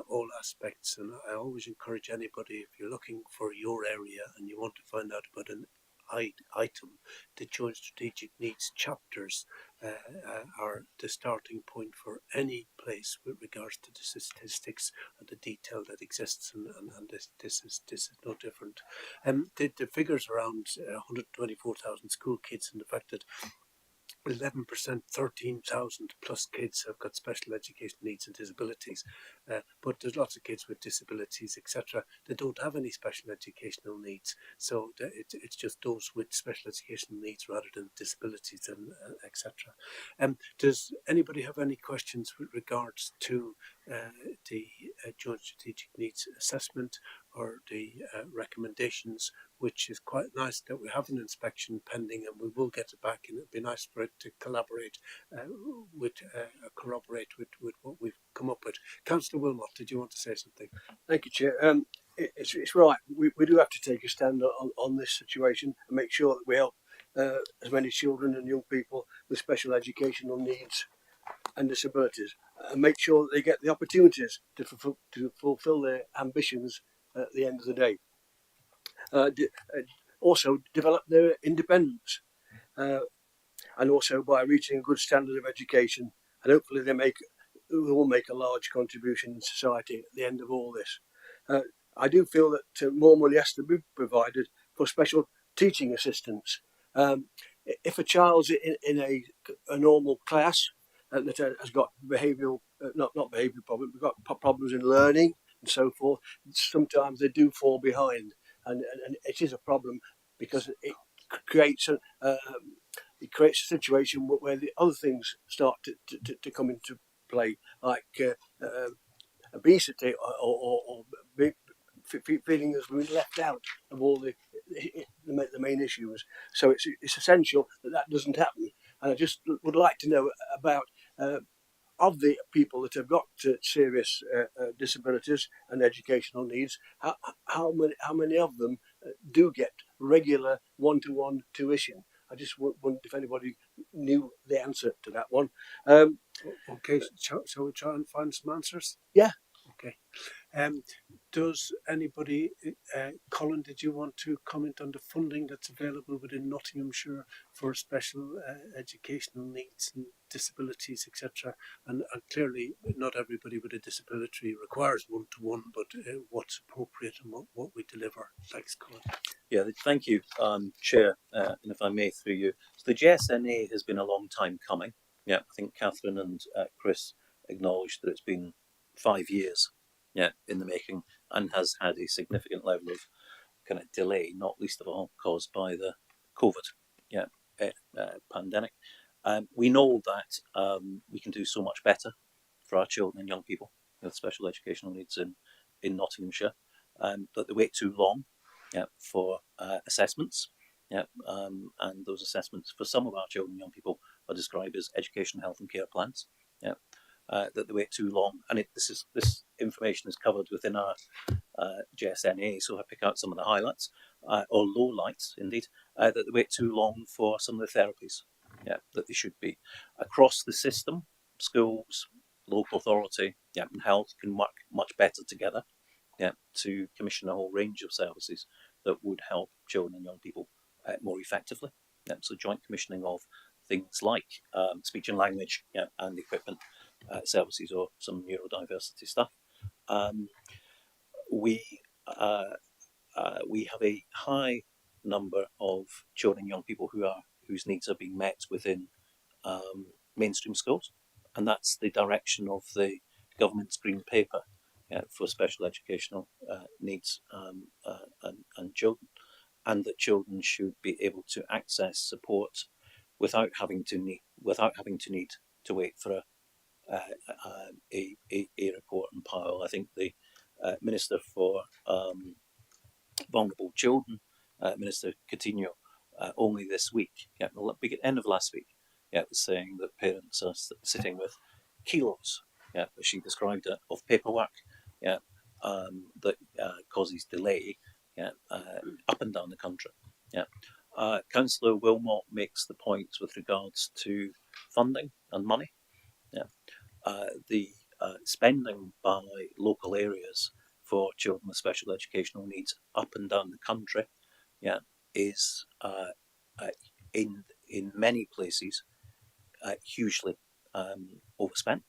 all aspects. And I always encourage anybody, if you're looking for your area and you want to find out about an item, the joint strategic needs chapters are the starting point for any place with regards to the statistics and the detail that exists, and this is no different. The figures around 124,000 school kids, and the fact that 11%, 13,000 plus kids have got special education needs and disabilities. But there's lots of kids with disabilities, etc., that don't have any special educational needs. So it's just those with special educational needs rather than disabilities, and etc. Does anybody have any questions with regards to the Joint Strategic Needs Assessment or the recommendations, which is quite nice that we have an inspection pending and we will get it back, and it'd be nice for it to collaborate corroborate with what we've come up with. Councillor Wilmot, did you want to say something? Thank you, Chair. It's right. We do have to take a stand on this situation and make sure that we help as many children and young people with special educational needs and disabilities, and make sure that they get the opportunities to fulfil their ambitions at the end of the day. Also develop their independence, and also by reaching a good standard of education, and hopefully they will make a large contribution in society at the end of all this. I do feel that more money has to be provided for special teaching assistants. If a child's in a normal class that has got behavioural, not behavioural problems, we've got problems in learning and so forth, sometimes they do fall behind, and it is a problem because it creates a situation where the other things start to come into play, like obesity or feeling as being left out of all the main issues. So it's essential that doesn't happen. And I just would like to know about of the people that have got serious disabilities and educational needs, how many of them do get regular one-to-one tuition? I just wondered if anybody knew the answer to that one. Okay, shall we try and find some answers? Yeah. Okay. Does anybody, Colin, did you want to comment on the funding that's available within Nottinghamshire for special educational needs and disabilities, etc.? And clearly, not everybody with a disability requires one-to-one, but what's appropriate and what we deliver. Thanks, Colin. Yeah, thank you, Chair, and if I may, through you. So the JSNA has been a long time coming. Yeah, I think Catherine and Chris acknowledged that it's been 5 years, in the making, and has had a significant level of kind of delay, not least of all caused by the COVID, pandemic. We know that we can do so much better for our children and young people with special educational needs in Nottinghamshire, that they wait too long for assessments. And those assessments for some of our children and young people are described as education, health and care plans. That they wait too long, and this information is covered within our JSNA. So I pick out some of the highlights or lowlights, indeed, that they wait too long for some of the therapies. That they should be across the system. Schools, local authority, and health can work much better together. To commission a whole range of services that would help children and young people more effectively. So joint commissioning of things like speech and language and equipment services, or some neurodiversity stuff. We have a high number of children and young people whose needs are being met within mainstream schools, and that's the direction of the government's green paper for special educational needs and children, and that children should be able to access support without having to need to wait for a report and pile. I think the Minister for Vulnerable Children, Minister Coutinho, only this week, the end of last week, was saying that parents are sitting with kilos, as she described it, of paperwork, yeah, that causes delay, yeah, up and down the country. Yeah. Councillor Wilmot makes the point with regards to funding and money. Yeah. The spending by local areas for children with special educational needs up and down the country, yeah, is in many places hugely overspent.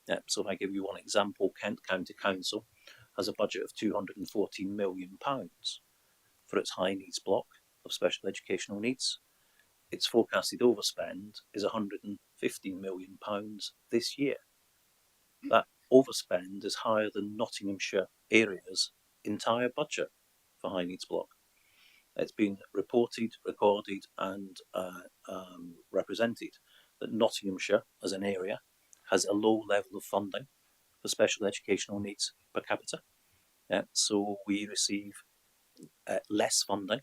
Yeah, so if I give you one example, Kent County Council has a budget of £214 million for its high needs block of special educational needs. Its forecasted overspend is £115 million this year. That overspend is higher than Nottinghamshire area's entire budget for high needs block. It's been reported, recorded, and represented that Nottinghamshire as an area has a low level of funding for special educational needs per capita. Yeah, so we receive less funding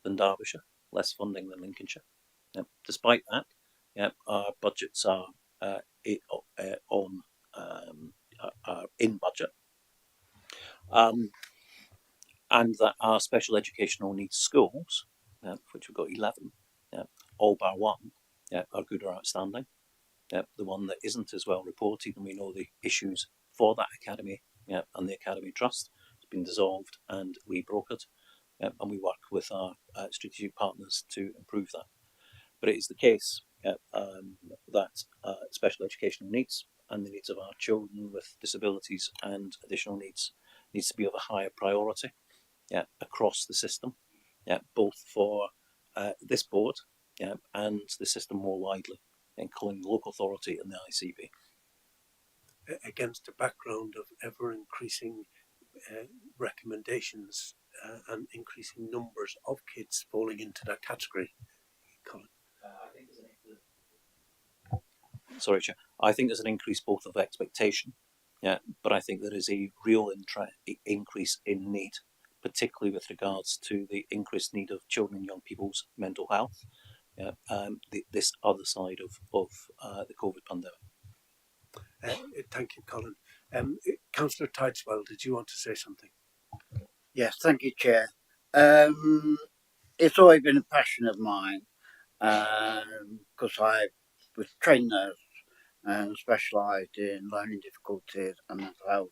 than Derbyshire, less funding than Lincolnshire. Yeah, despite that, yeah, our budgets are in budget, and that our special educational needs schools, which we've got 11, all bar one, are good or outstanding. The one that isn't as well reported, and we know the issues for that academy, and the academy trust has been dissolved and rebrokered, and we work with our strategic partners to improve that. But it is the case that special educational needs and the needs of our children with disabilities and additional needs needs to be of a higher priority, across the system, both for this board, and the system more widely, including the local authority and the ICB. Against a background of ever increasing recommendations and increasing numbers of kids falling into that category, Colin. Sorry, Chair. I think there's an increase both of expectation, but I think there is a real increase in need, particularly with regards to the increased need of children and young people's mental health. This other side of the COVID pandemic. Thank you, Colin. Councillor Tideswell, did you want to say something? Yes, thank you, Chair. It's always been a passion of mine because I was trained nurse and specialised in learning difficulties and mental health.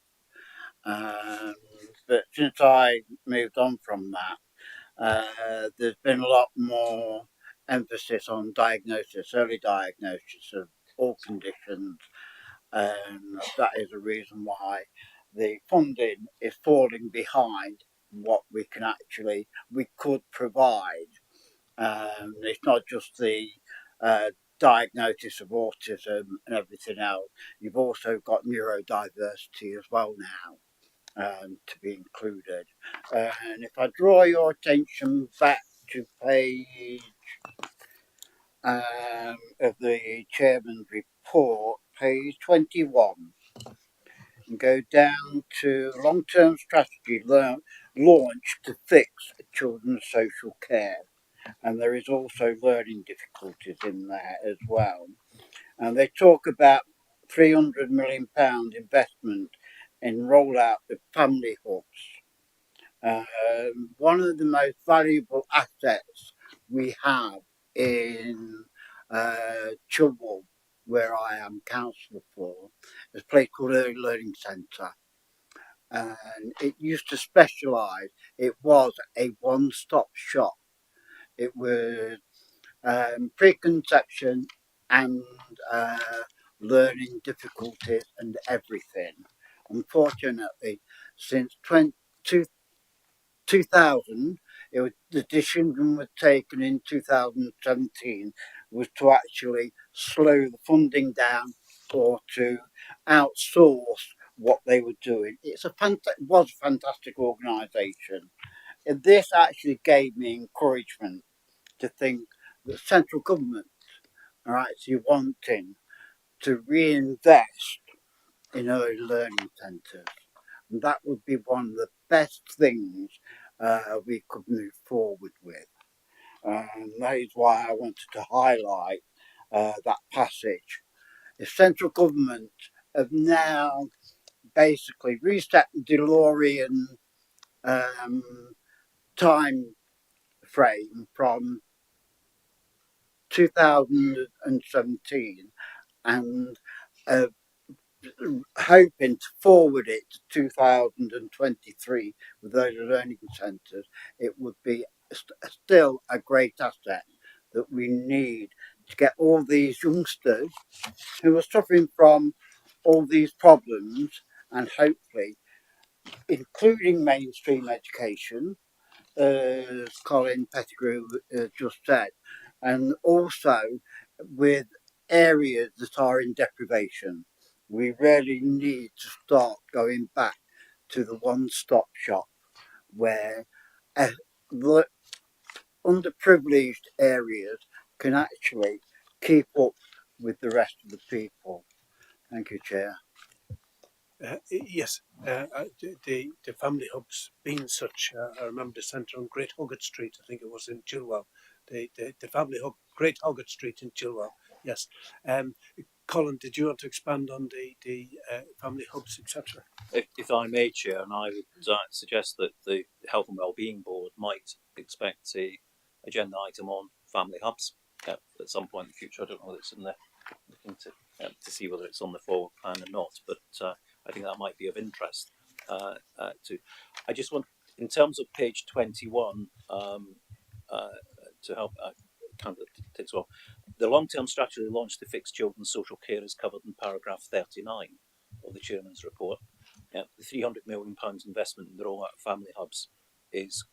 But since I moved on from that, there's been a lot more emphasis on diagnosis, early diagnosis of all conditions, and that is a reason why the funding is falling behind what we could provide. It's not just the diagnosis of autism and everything else. You've also got neurodiversity as well now to be included. And if I draw your attention back to page of the chairman's report, page 21, and go down to long-term strategy launched to fix children's social care. And there is also learning difficulties in there as well. And they talk about £300 million investment in rollout of family hubs. One of the most valuable assets we have in Chilwell, where I am councillor for, is a place called Early Learning Centre. And it used to specialise, it was a one-stop shop. It was preconception and learning difficulties and everything. Unfortunately, since 2000, the decision was taken in 2017 was to actually slow the funding down or to outsource what they were doing. It was a fantastic organisation. And this actually gave me encouragement to think that central government are actually wanting to reinvest in early learning centres. And that would be one of the best things we could move forward with. And that is why I wanted to highlight that passage. The central government have now basically reset the DeLorean time frame from 2017 and uh, hoping to forward it to 2023 with those learning centres, it would be still a great asset that we need to get all these youngsters who are suffering from all these problems and hopefully including mainstream education, as Colin Pettigrew just said, and also with areas that are in deprivation. We really need to start going back to the one-stop shop where the underprivileged areas can actually keep up with the rest of the people. Thank you, Chair. Yes, the family hubs being such. I remember the centre on Great Hoggett Street. I think it was in Chilwell. The family hub, Great Hoggett Street in Chilwell. Yes. Colin, did you want to expand on the family hubs, etc.? If I may, Chair, and I would suggest that the Health and Wellbeing Board might expect a agenda item on family hubs at some point in the future. I don't know whether it's in there, looking to see whether it's on the forward plan or not, but I think that might be of interest to. I just want, in terms of page 21, to help kind of takes off. The long-term strategy launched to fix children's social care is covered in paragraph 39 of the Chairman's report. The £300 million investment in the rollout of family hubs is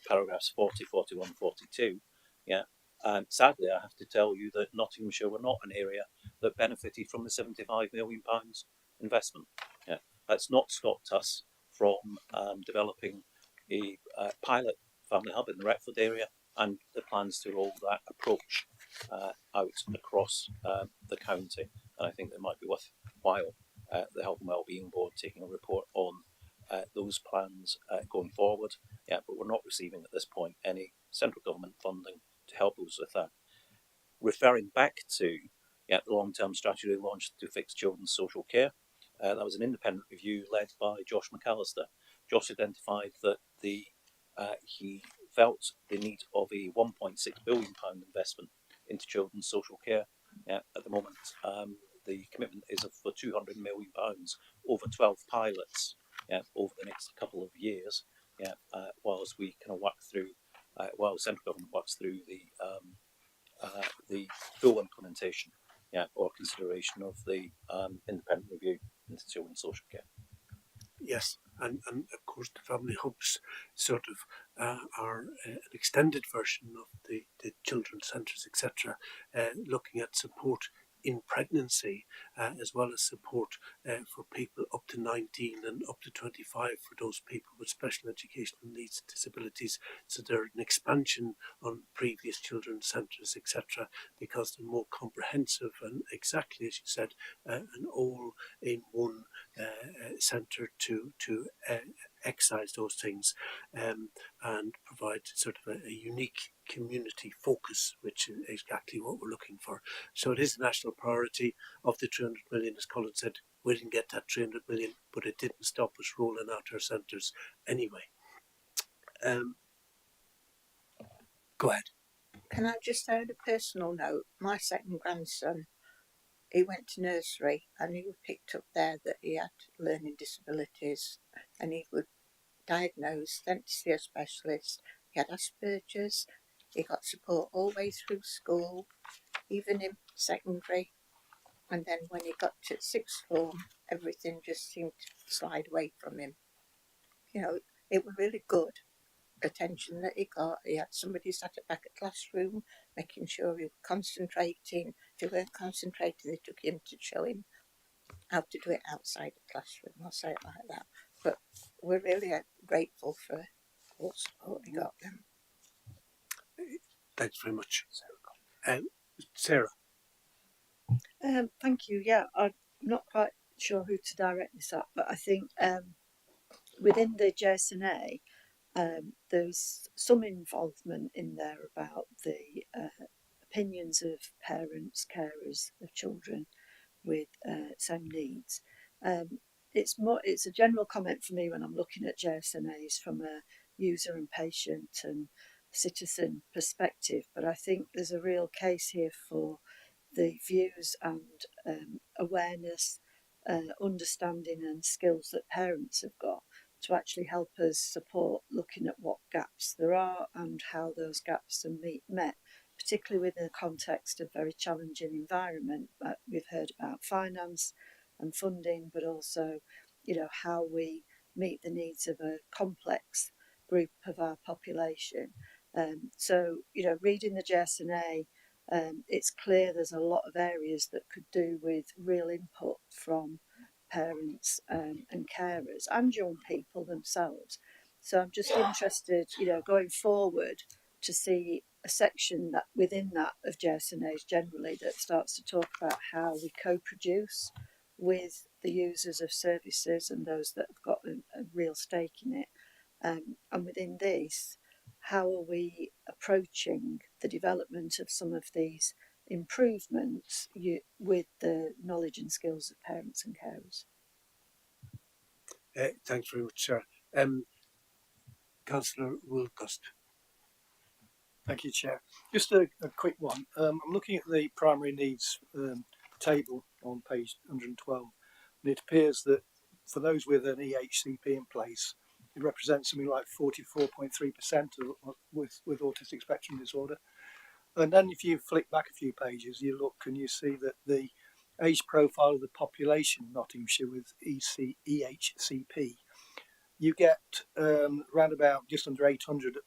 paragraphs 40, 41, 42. Yeah. And sadly, I have to tell you that Nottinghamshire were not an area that benefited from the £75 million investment. Yeah. That's not stopped us from developing a pilot family hub in the Retford area and the plans to roll that approach out across the county. And I think it might be worthwhile the Health and Wellbeing Board taking a report on those plans going forward. Yeah, but we're not receiving at this point any central government funding to help us with that. Referring back to the long-term strategy launched to fix children's social care, that was an independent review led by Josh McAllister. Josh identified that he felt the need of a £1.6 billion investment into children's social care. At the moment, the commitment is for £200 million over 12 pilots over the next couple of years. Whilst we kind of work through, while the central government works through the full implementation, or consideration of the independent review into children's social care. Yes, and of course the family hubs sort of are an extended version of the children's centres, etc., looking at support in pregnancy as well as support for people up to 19 and up to 25 for those people with special educational needs and disabilities. So they're an expansion on previous children's centres, etc., because they're more comprehensive and exactly as you said, an all-in-one centre to excise those things and provide sort of a unique community focus, which is exactly what we're looking for. So it is a national priority. Of the 300 million, as Colin said, we didn't get that 300 million, but it didn't stop us rolling out our centres anyway. Go ahead. Can I just say on a personal note, my second grandson, he went to nursery and he was picked up there that he had learning disabilities and he was diagnosed, sent to see a specialist. He had Asperger's. He got support all the way through school, even in secondary. And then when he got to sixth form, everything just seemed to slide away from him. You know, it was really good attention that he got. He had somebody sat at back at classroom, making sure he was concentrating. If he weren't concentrating, they took him to show him how to do it outside the classroom. I'll say it like that. But we're really grateful for what support he got then. Thanks very much, Sarah. Thank you. Yeah, I'm not quite sure who to direct this at, but I think within the JSNA, there's some involvement in there about the opinions of parents, carers of children with SEND needs. it's a general comment for me when I'm looking at JSNAs from a user and patient and citizen perspective. But I think there's a real case here for the views and awareness, understanding and skills that parents have got to actually help us support looking at what gaps there are and how those gaps are met, particularly within the context of very challenging environment. We've heard about finance and funding, but also, how we meet the needs of a complex group of our population. So, reading the JSNA, it's clear there's a lot of areas that could do with real input from parents and carers and young people themselves. So I'm just interested, going forward to see a section that within that of JSNAs generally that starts to talk about how we co-produce with the users of services and those that have got a real stake in it. And within this, how are we approaching the development of some of these improvements with the knowledge and skills of parents and carers? Thanks very much, Sarah. Councillor Wilcost. Thank you, Chair. Just a quick one. I'm looking at the primary needs table on page 112, and it appears that for those with an EHCP in place, it represents something like 44.3% with autistic spectrum disorder. And then if you flick back a few pages, you look and you see that the age profile of the population in Nottinghamshire with EHCP, you get around about just under 800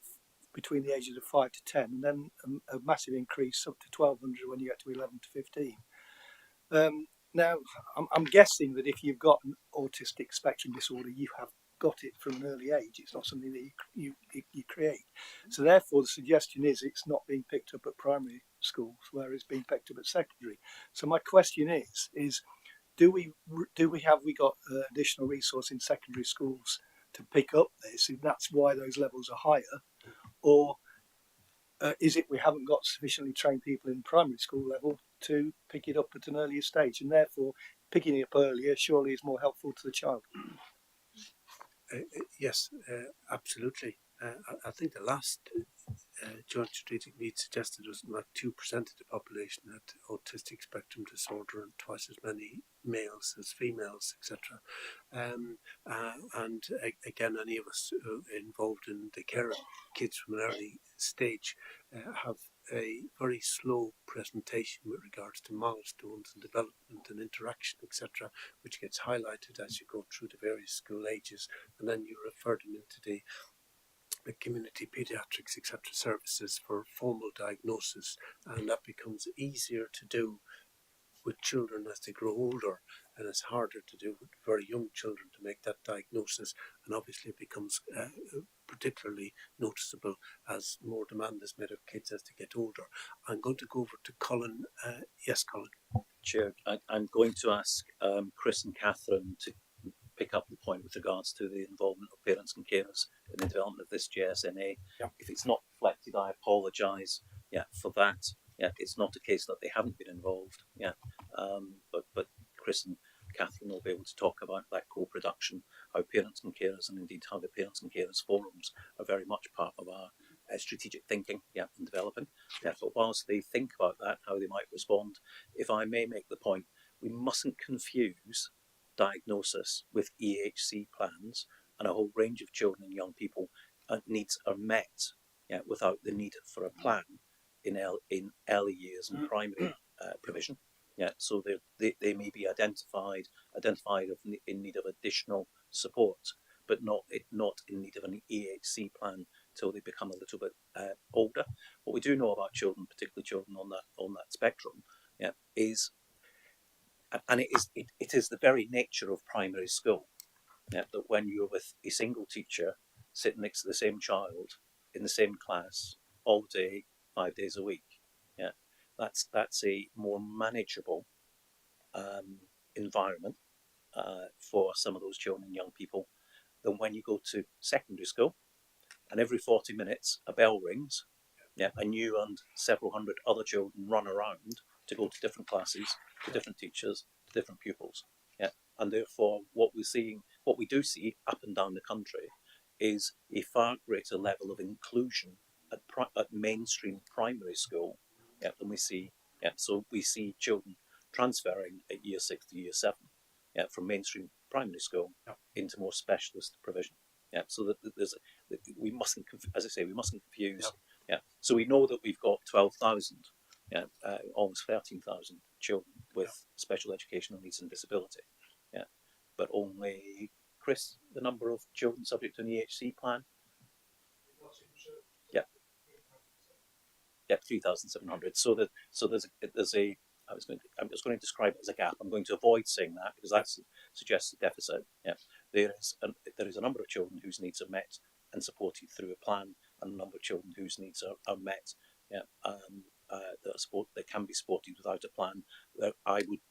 between the ages of 5 to 10, and then a massive increase up to 1,200 when you get to 11 to 15. Now, I'm guessing that if you've got an autistic spectrum disorder, you have got it from an early age. It's not something that you create. So therefore, the suggestion is it's not being picked up at primary schools, where it's being picked up at secondary. So my question is do we have got additional resource in secondary schools to pick up this, and that's why those levels are higher, or is it we haven't got sufficiently trained people in primary school level to pick it up at an earlier stage, and therefore picking it up earlier surely is more helpful to the child? Yes, absolutely. I think the last joint strategic meet suggested it was like 2% of the population had autistic spectrum disorder and twice as many males as females, etc. And again, any of us involved in the care of kids from an early stage have a very slow presentation with regards to milestones and development and interaction, etc., which gets highlighted as you go through the various school ages, and then you refer them into the community paediatrics, etc. services for formal diagnosis, and that becomes easier to do with children as they grow older, and it's harder to do with very young children to make that diagnosis, and obviously it becomes particularly noticeable as more demand is made of kids as they get older. I'm going to go over to Colin. Yes, Colin. Chair, I'm going to ask Chris and Catherine to pick up the point with regards to the involvement of parents and carers in the development of this JSNA. Yeah. If it's not reflected, I apologise. For that. It's not a case that they haven't been involved. But Chris and Catherine will be able to talk about that co-production, how parents and carers, and indeed how the parents and carers forums are very much part of our strategic thinking, and developing. But whilst they think about that, how they might respond, if I may make the point, we mustn't confuse diagnosis with EHC plans, and a whole range of children and young people needs are met without the need for a plan in early years and primary provision. So they may be identified in need of additional support, but not in need of an EHC plan till they become a little bit older. What we do know about children, particularly children on that spectrum, is, and it is the very nature of primary school, that when you're with a single teacher sitting next to the same child in the same class all day, 5 days a week, that's a more manageable environment for some of those children and young people than when you go to secondary school and every 40 minutes a bell rings, and you and several hundred other children run around to go to different classes, to different teachers, to different pupils. Yeah, and therefore what we do see up and down the country, is a far greater level of inclusion at mainstream primary school, yeah, than we see. Yeah, so we see children transferring at year 6 to year 7, yeah, from mainstream primary school into more specialist provision. Yeah, so that we mustn't, as I say, we mustn't confuse. Yeah, so we know that we've got 12,000, yeah, almost 13,000 children with special educational needs and disability. Yeah, but only, Chris, the number of children subject to an EHC plan. Yeah, yeah, 3,700. So there's a. I'm just going to describe it as a gap. I'm going to avoid saying that because that suggests a deficit. Yeah, there is a number of children whose needs are met and supported through a plan, and a number of children whose needs are met. Yeah, that can be supported without a plan. I would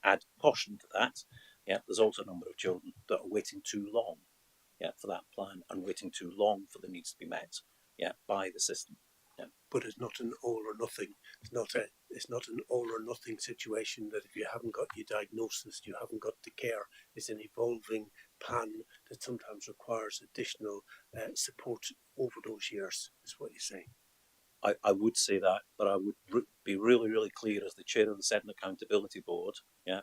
add caution to that. Yeah, there's also a number of children that are waiting too long, yeah, for that plan, and waiting too long for the needs to be met, yeah, by the system. Yeah. But it's not an all or nothing. It's not an all or nothing situation that if you haven't got your diagnosis, you haven't got the care. It's an evolving plan that sometimes requires additional support over those years, is what you're saying. I would say that, but I would be really, really clear as the chair of the Senate Accountability Board, yeah,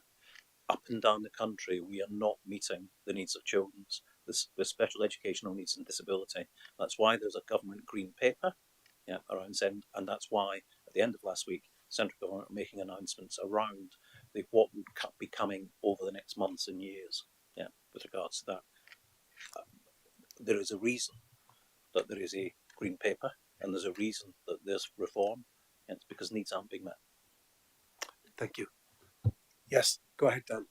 up and down the country, we are not meeting the needs of children with special educational needs and disability. That's why there's a government green paper, yeah, around SEND, and that's why at the end of last week, central government are making announcements around what would be coming over the next months and years, yeah, with regards to that. There is a reason that there is a green paper, and there's a reason that there's reform, and it's because needs aren't being met. Thank you. Yes, go ahead, Dan.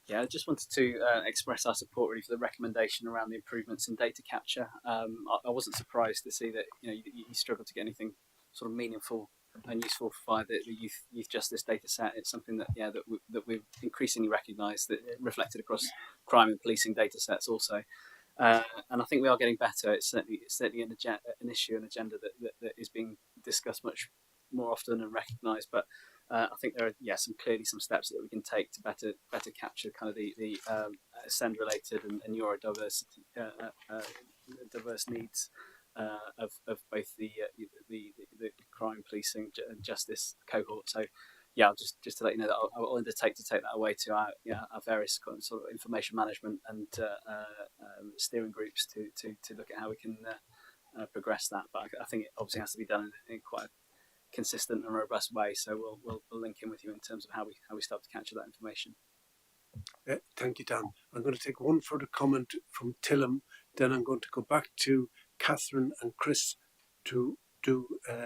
Yeah, I just wanted to express our support really for the recommendation around the improvements in data capture. I wasn't surprised to see that you struggled to get anything sort of meaningful and useful via the youth justice data set. It's something that that we've increasingly recognised, that it reflected across crime and policing data sets also. And I think we are getting better. It's certainly an issue, an agenda that is being discussed much more often and recognised. But I think there are some steps that we can take to better capture kind of the SEND related and neurodiversity diverse needs of both the crime, policing and justice cohort. So yeah, just to let you know that I'll undertake to take that away to our various sort of information management and steering groups to look at how we can progress that. But I think it obviously has to be done in quite a consistent and robust way. So we'll link in with you in terms of how we start to capture that information. Thank you, Dan. I'm going to take one further comment from Tillum, then I'm going to go back to Catherine and Chris to do a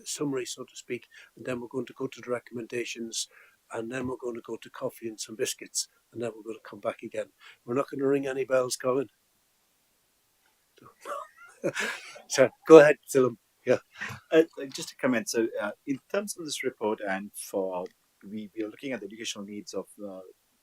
summary, so to speak, and then we're going to go to the recommendations, and then we're going to go to coffee and some biscuits, and then we're going to come back again. We're not going to ring any bells, Colin. So go ahead, Tillum. Yeah. Just a comment. So, in terms of this report, and for we are looking at the educational needs of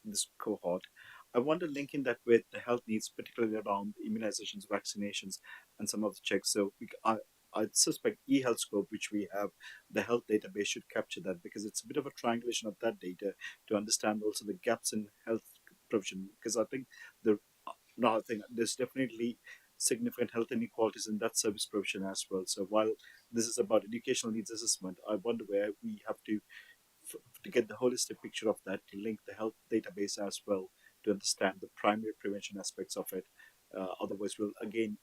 this cohort, I want to link in that with the health needs, particularly around immunizations, vaccinations, and some of the checks. So, I suspect eHealth Scope, which we have, the health database should capture that, because it's a bit of a triangulation of that data to understand also the gaps in health provision. Because I think there's definitely significant health inequalities in that service provision as well. So while this is about educational needs assessment, I wonder where we have to get the holistic picture of that, to link the health database as well to understand the primary prevention aspects of it. Otherwise, we'll again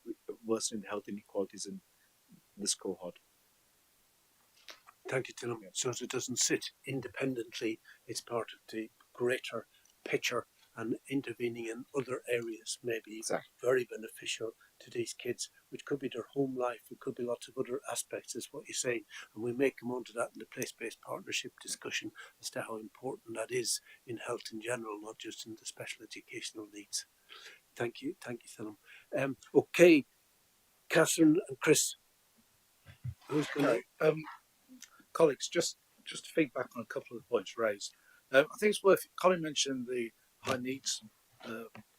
worsen the health inequalities in this cohort. Thank you, Tillum. So it doesn't sit independently, it's part of the greater picture, and intervening in other areas may be very beneficial to these kids, which could be their home life, it could be lots of other aspects, is what you're saying. And we may come on to that in the place-based partnership discussion as to how important that is in health in general, not just in the special educational needs. Thank you, Tillum. Okay, Catherine and Chris. Who's going to... Colleagues, just to feedback on a couple of the points raised. I think it's worth, Colin mentioned the high needs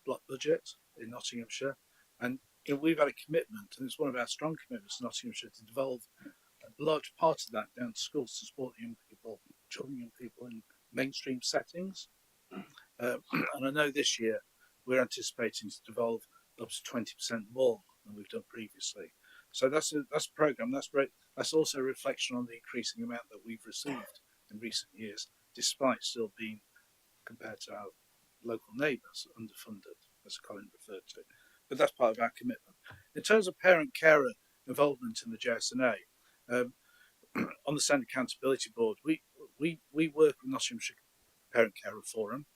block budget in Nottinghamshire, and we've had a commitment, and it's one of our strong commitments in Nottinghamshire, to devolve a large part of that down to schools to support young people children and young people in mainstream settings. And I know this year we're anticipating to devolve up to 20% more than we've done previously. So that's a programme. That's great. That's also a reflection on the increasing amount that we've received in recent years, despite still being, compared to our local neighbours, underfunded, as Colin referred to. But that's part of our commitment. In terms of parent-carer involvement in the JSNA, on the Sound Accountability Board, we work with Nottinghamshire Parent Carer Forum,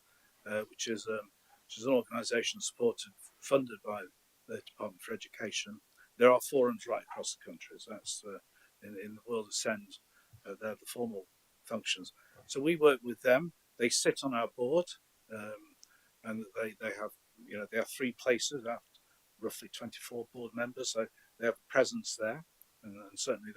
which is an organisation supported, funded by the Department for Education. There are forums right across the country. So that's in the world of SEND, they're the formal functions. So we work with them. They sit on our board, and they have 3 places out of roughly 24 board members. So they have a presence there, and certainly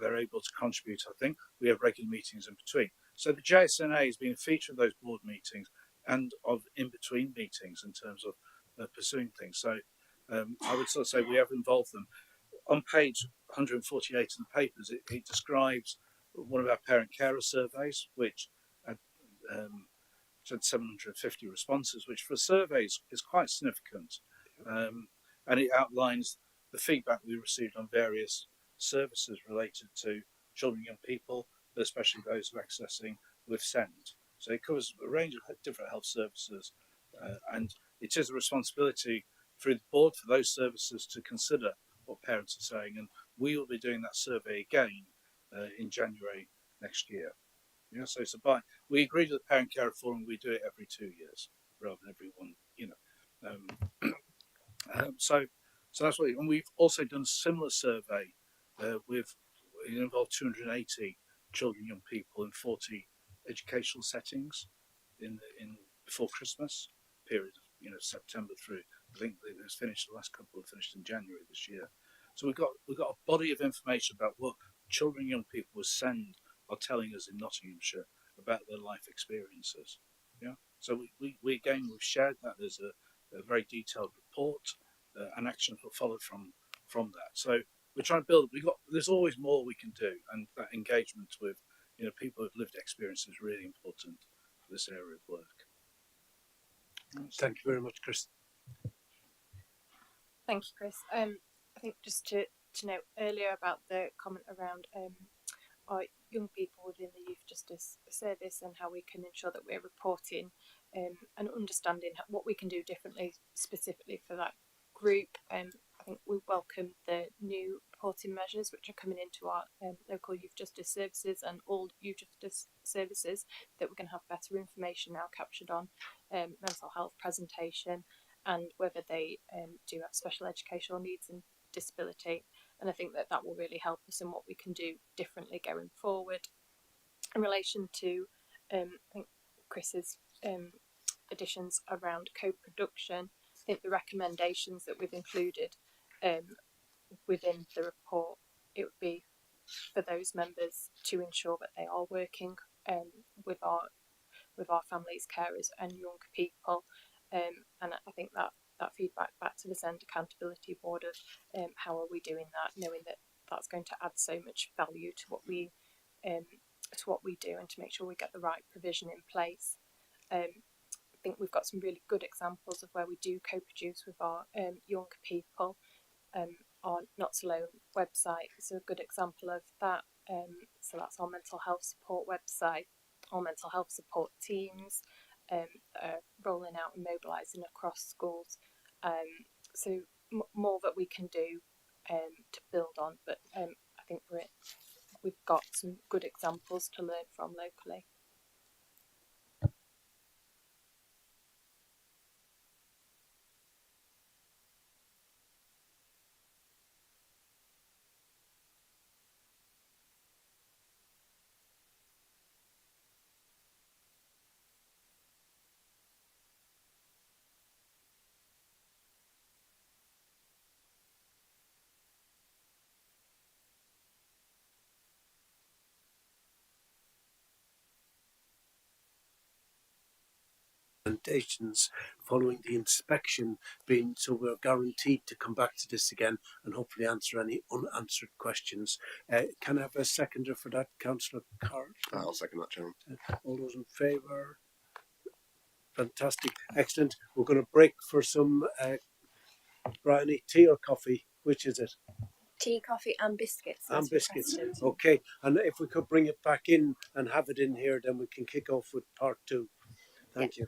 they're able to contribute. I think we have regular meetings in between. So the JSNA has been a feature of those board meetings and of in-between meetings in terms of pursuing things. So I would sort of say we have involved them. On page 148 of the papers, it describes one of our parent carer surveys, which had 750 responses, which for a survey is quite significant. And it outlines the feedback we received on various services related to children and young people, but especially those who are accessing with SEND. So it covers a range of different health services, and it is a responsibility through the board for those services to consider what parents are saying, and we will be doing that survey again in January next year. Yeah, so we agreed with the Parent Care Forum we do it every 2 years rather than every one. So that's what. And we've also done a similar survey with it involved 280 children, young people in 40 educational settings in before Christmas period, September through. I think it was finished. The last couple have finished in January this year. So we've got a body of information about what children, young people with SEND are telling us in Nottinghamshire about their life experiences. Yeah. So we've shared that as a very detailed report, and actions were followed from that. So we're trying to build. There's always more we can do, and that engagement with people who've lived experience is really important for this area of work. Thank you very much, Chris. Thank you, Chris. I think just to note earlier about the comment around our young people within the Youth Justice Service and how we can ensure that we're reporting and understanding what we can do differently specifically for that group. I think we welcome the new reporting measures which are coming into our local youth justice services and all youth justice services, that we're going to have better information now captured on mental health presentation and whether they do have special educational needs and disability. And I think that will really help us in what we can do differently going forward. In relation to I think Chris's additions around co-production, I think the recommendations that we've included within the report, it would be for those members to ensure that they are working with our families, carers and young people, and I think that feedback back to the SEND Accountability Board of how are we doing that, knowing that that's going to add so much value to what we do, and to make sure we get the right provision in place. I think we've got some really good examples of where we do co-produce with our young people. Our Not So Alone website is a good example of that. So that's our mental health support website, our mental health support teams rolling out and mobilising across schools. So more that we can do to build on, but I think we've got some good examples to learn from locally. recommendations following the inspection being, so we're guaranteed to come back to this again and hopefully answer any unanswered questions. Can I have a seconder for that, Councillor Carr? I'll second that, Chairman. All those in favour? Fantastic, excellent. We're going to break for some Bryony, tea or coffee? Which is it? Tea, coffee, and biscuits. And biscuits. Okay, and if we could bring it back in and have it in here, then we can kick off with part 2. Thank you.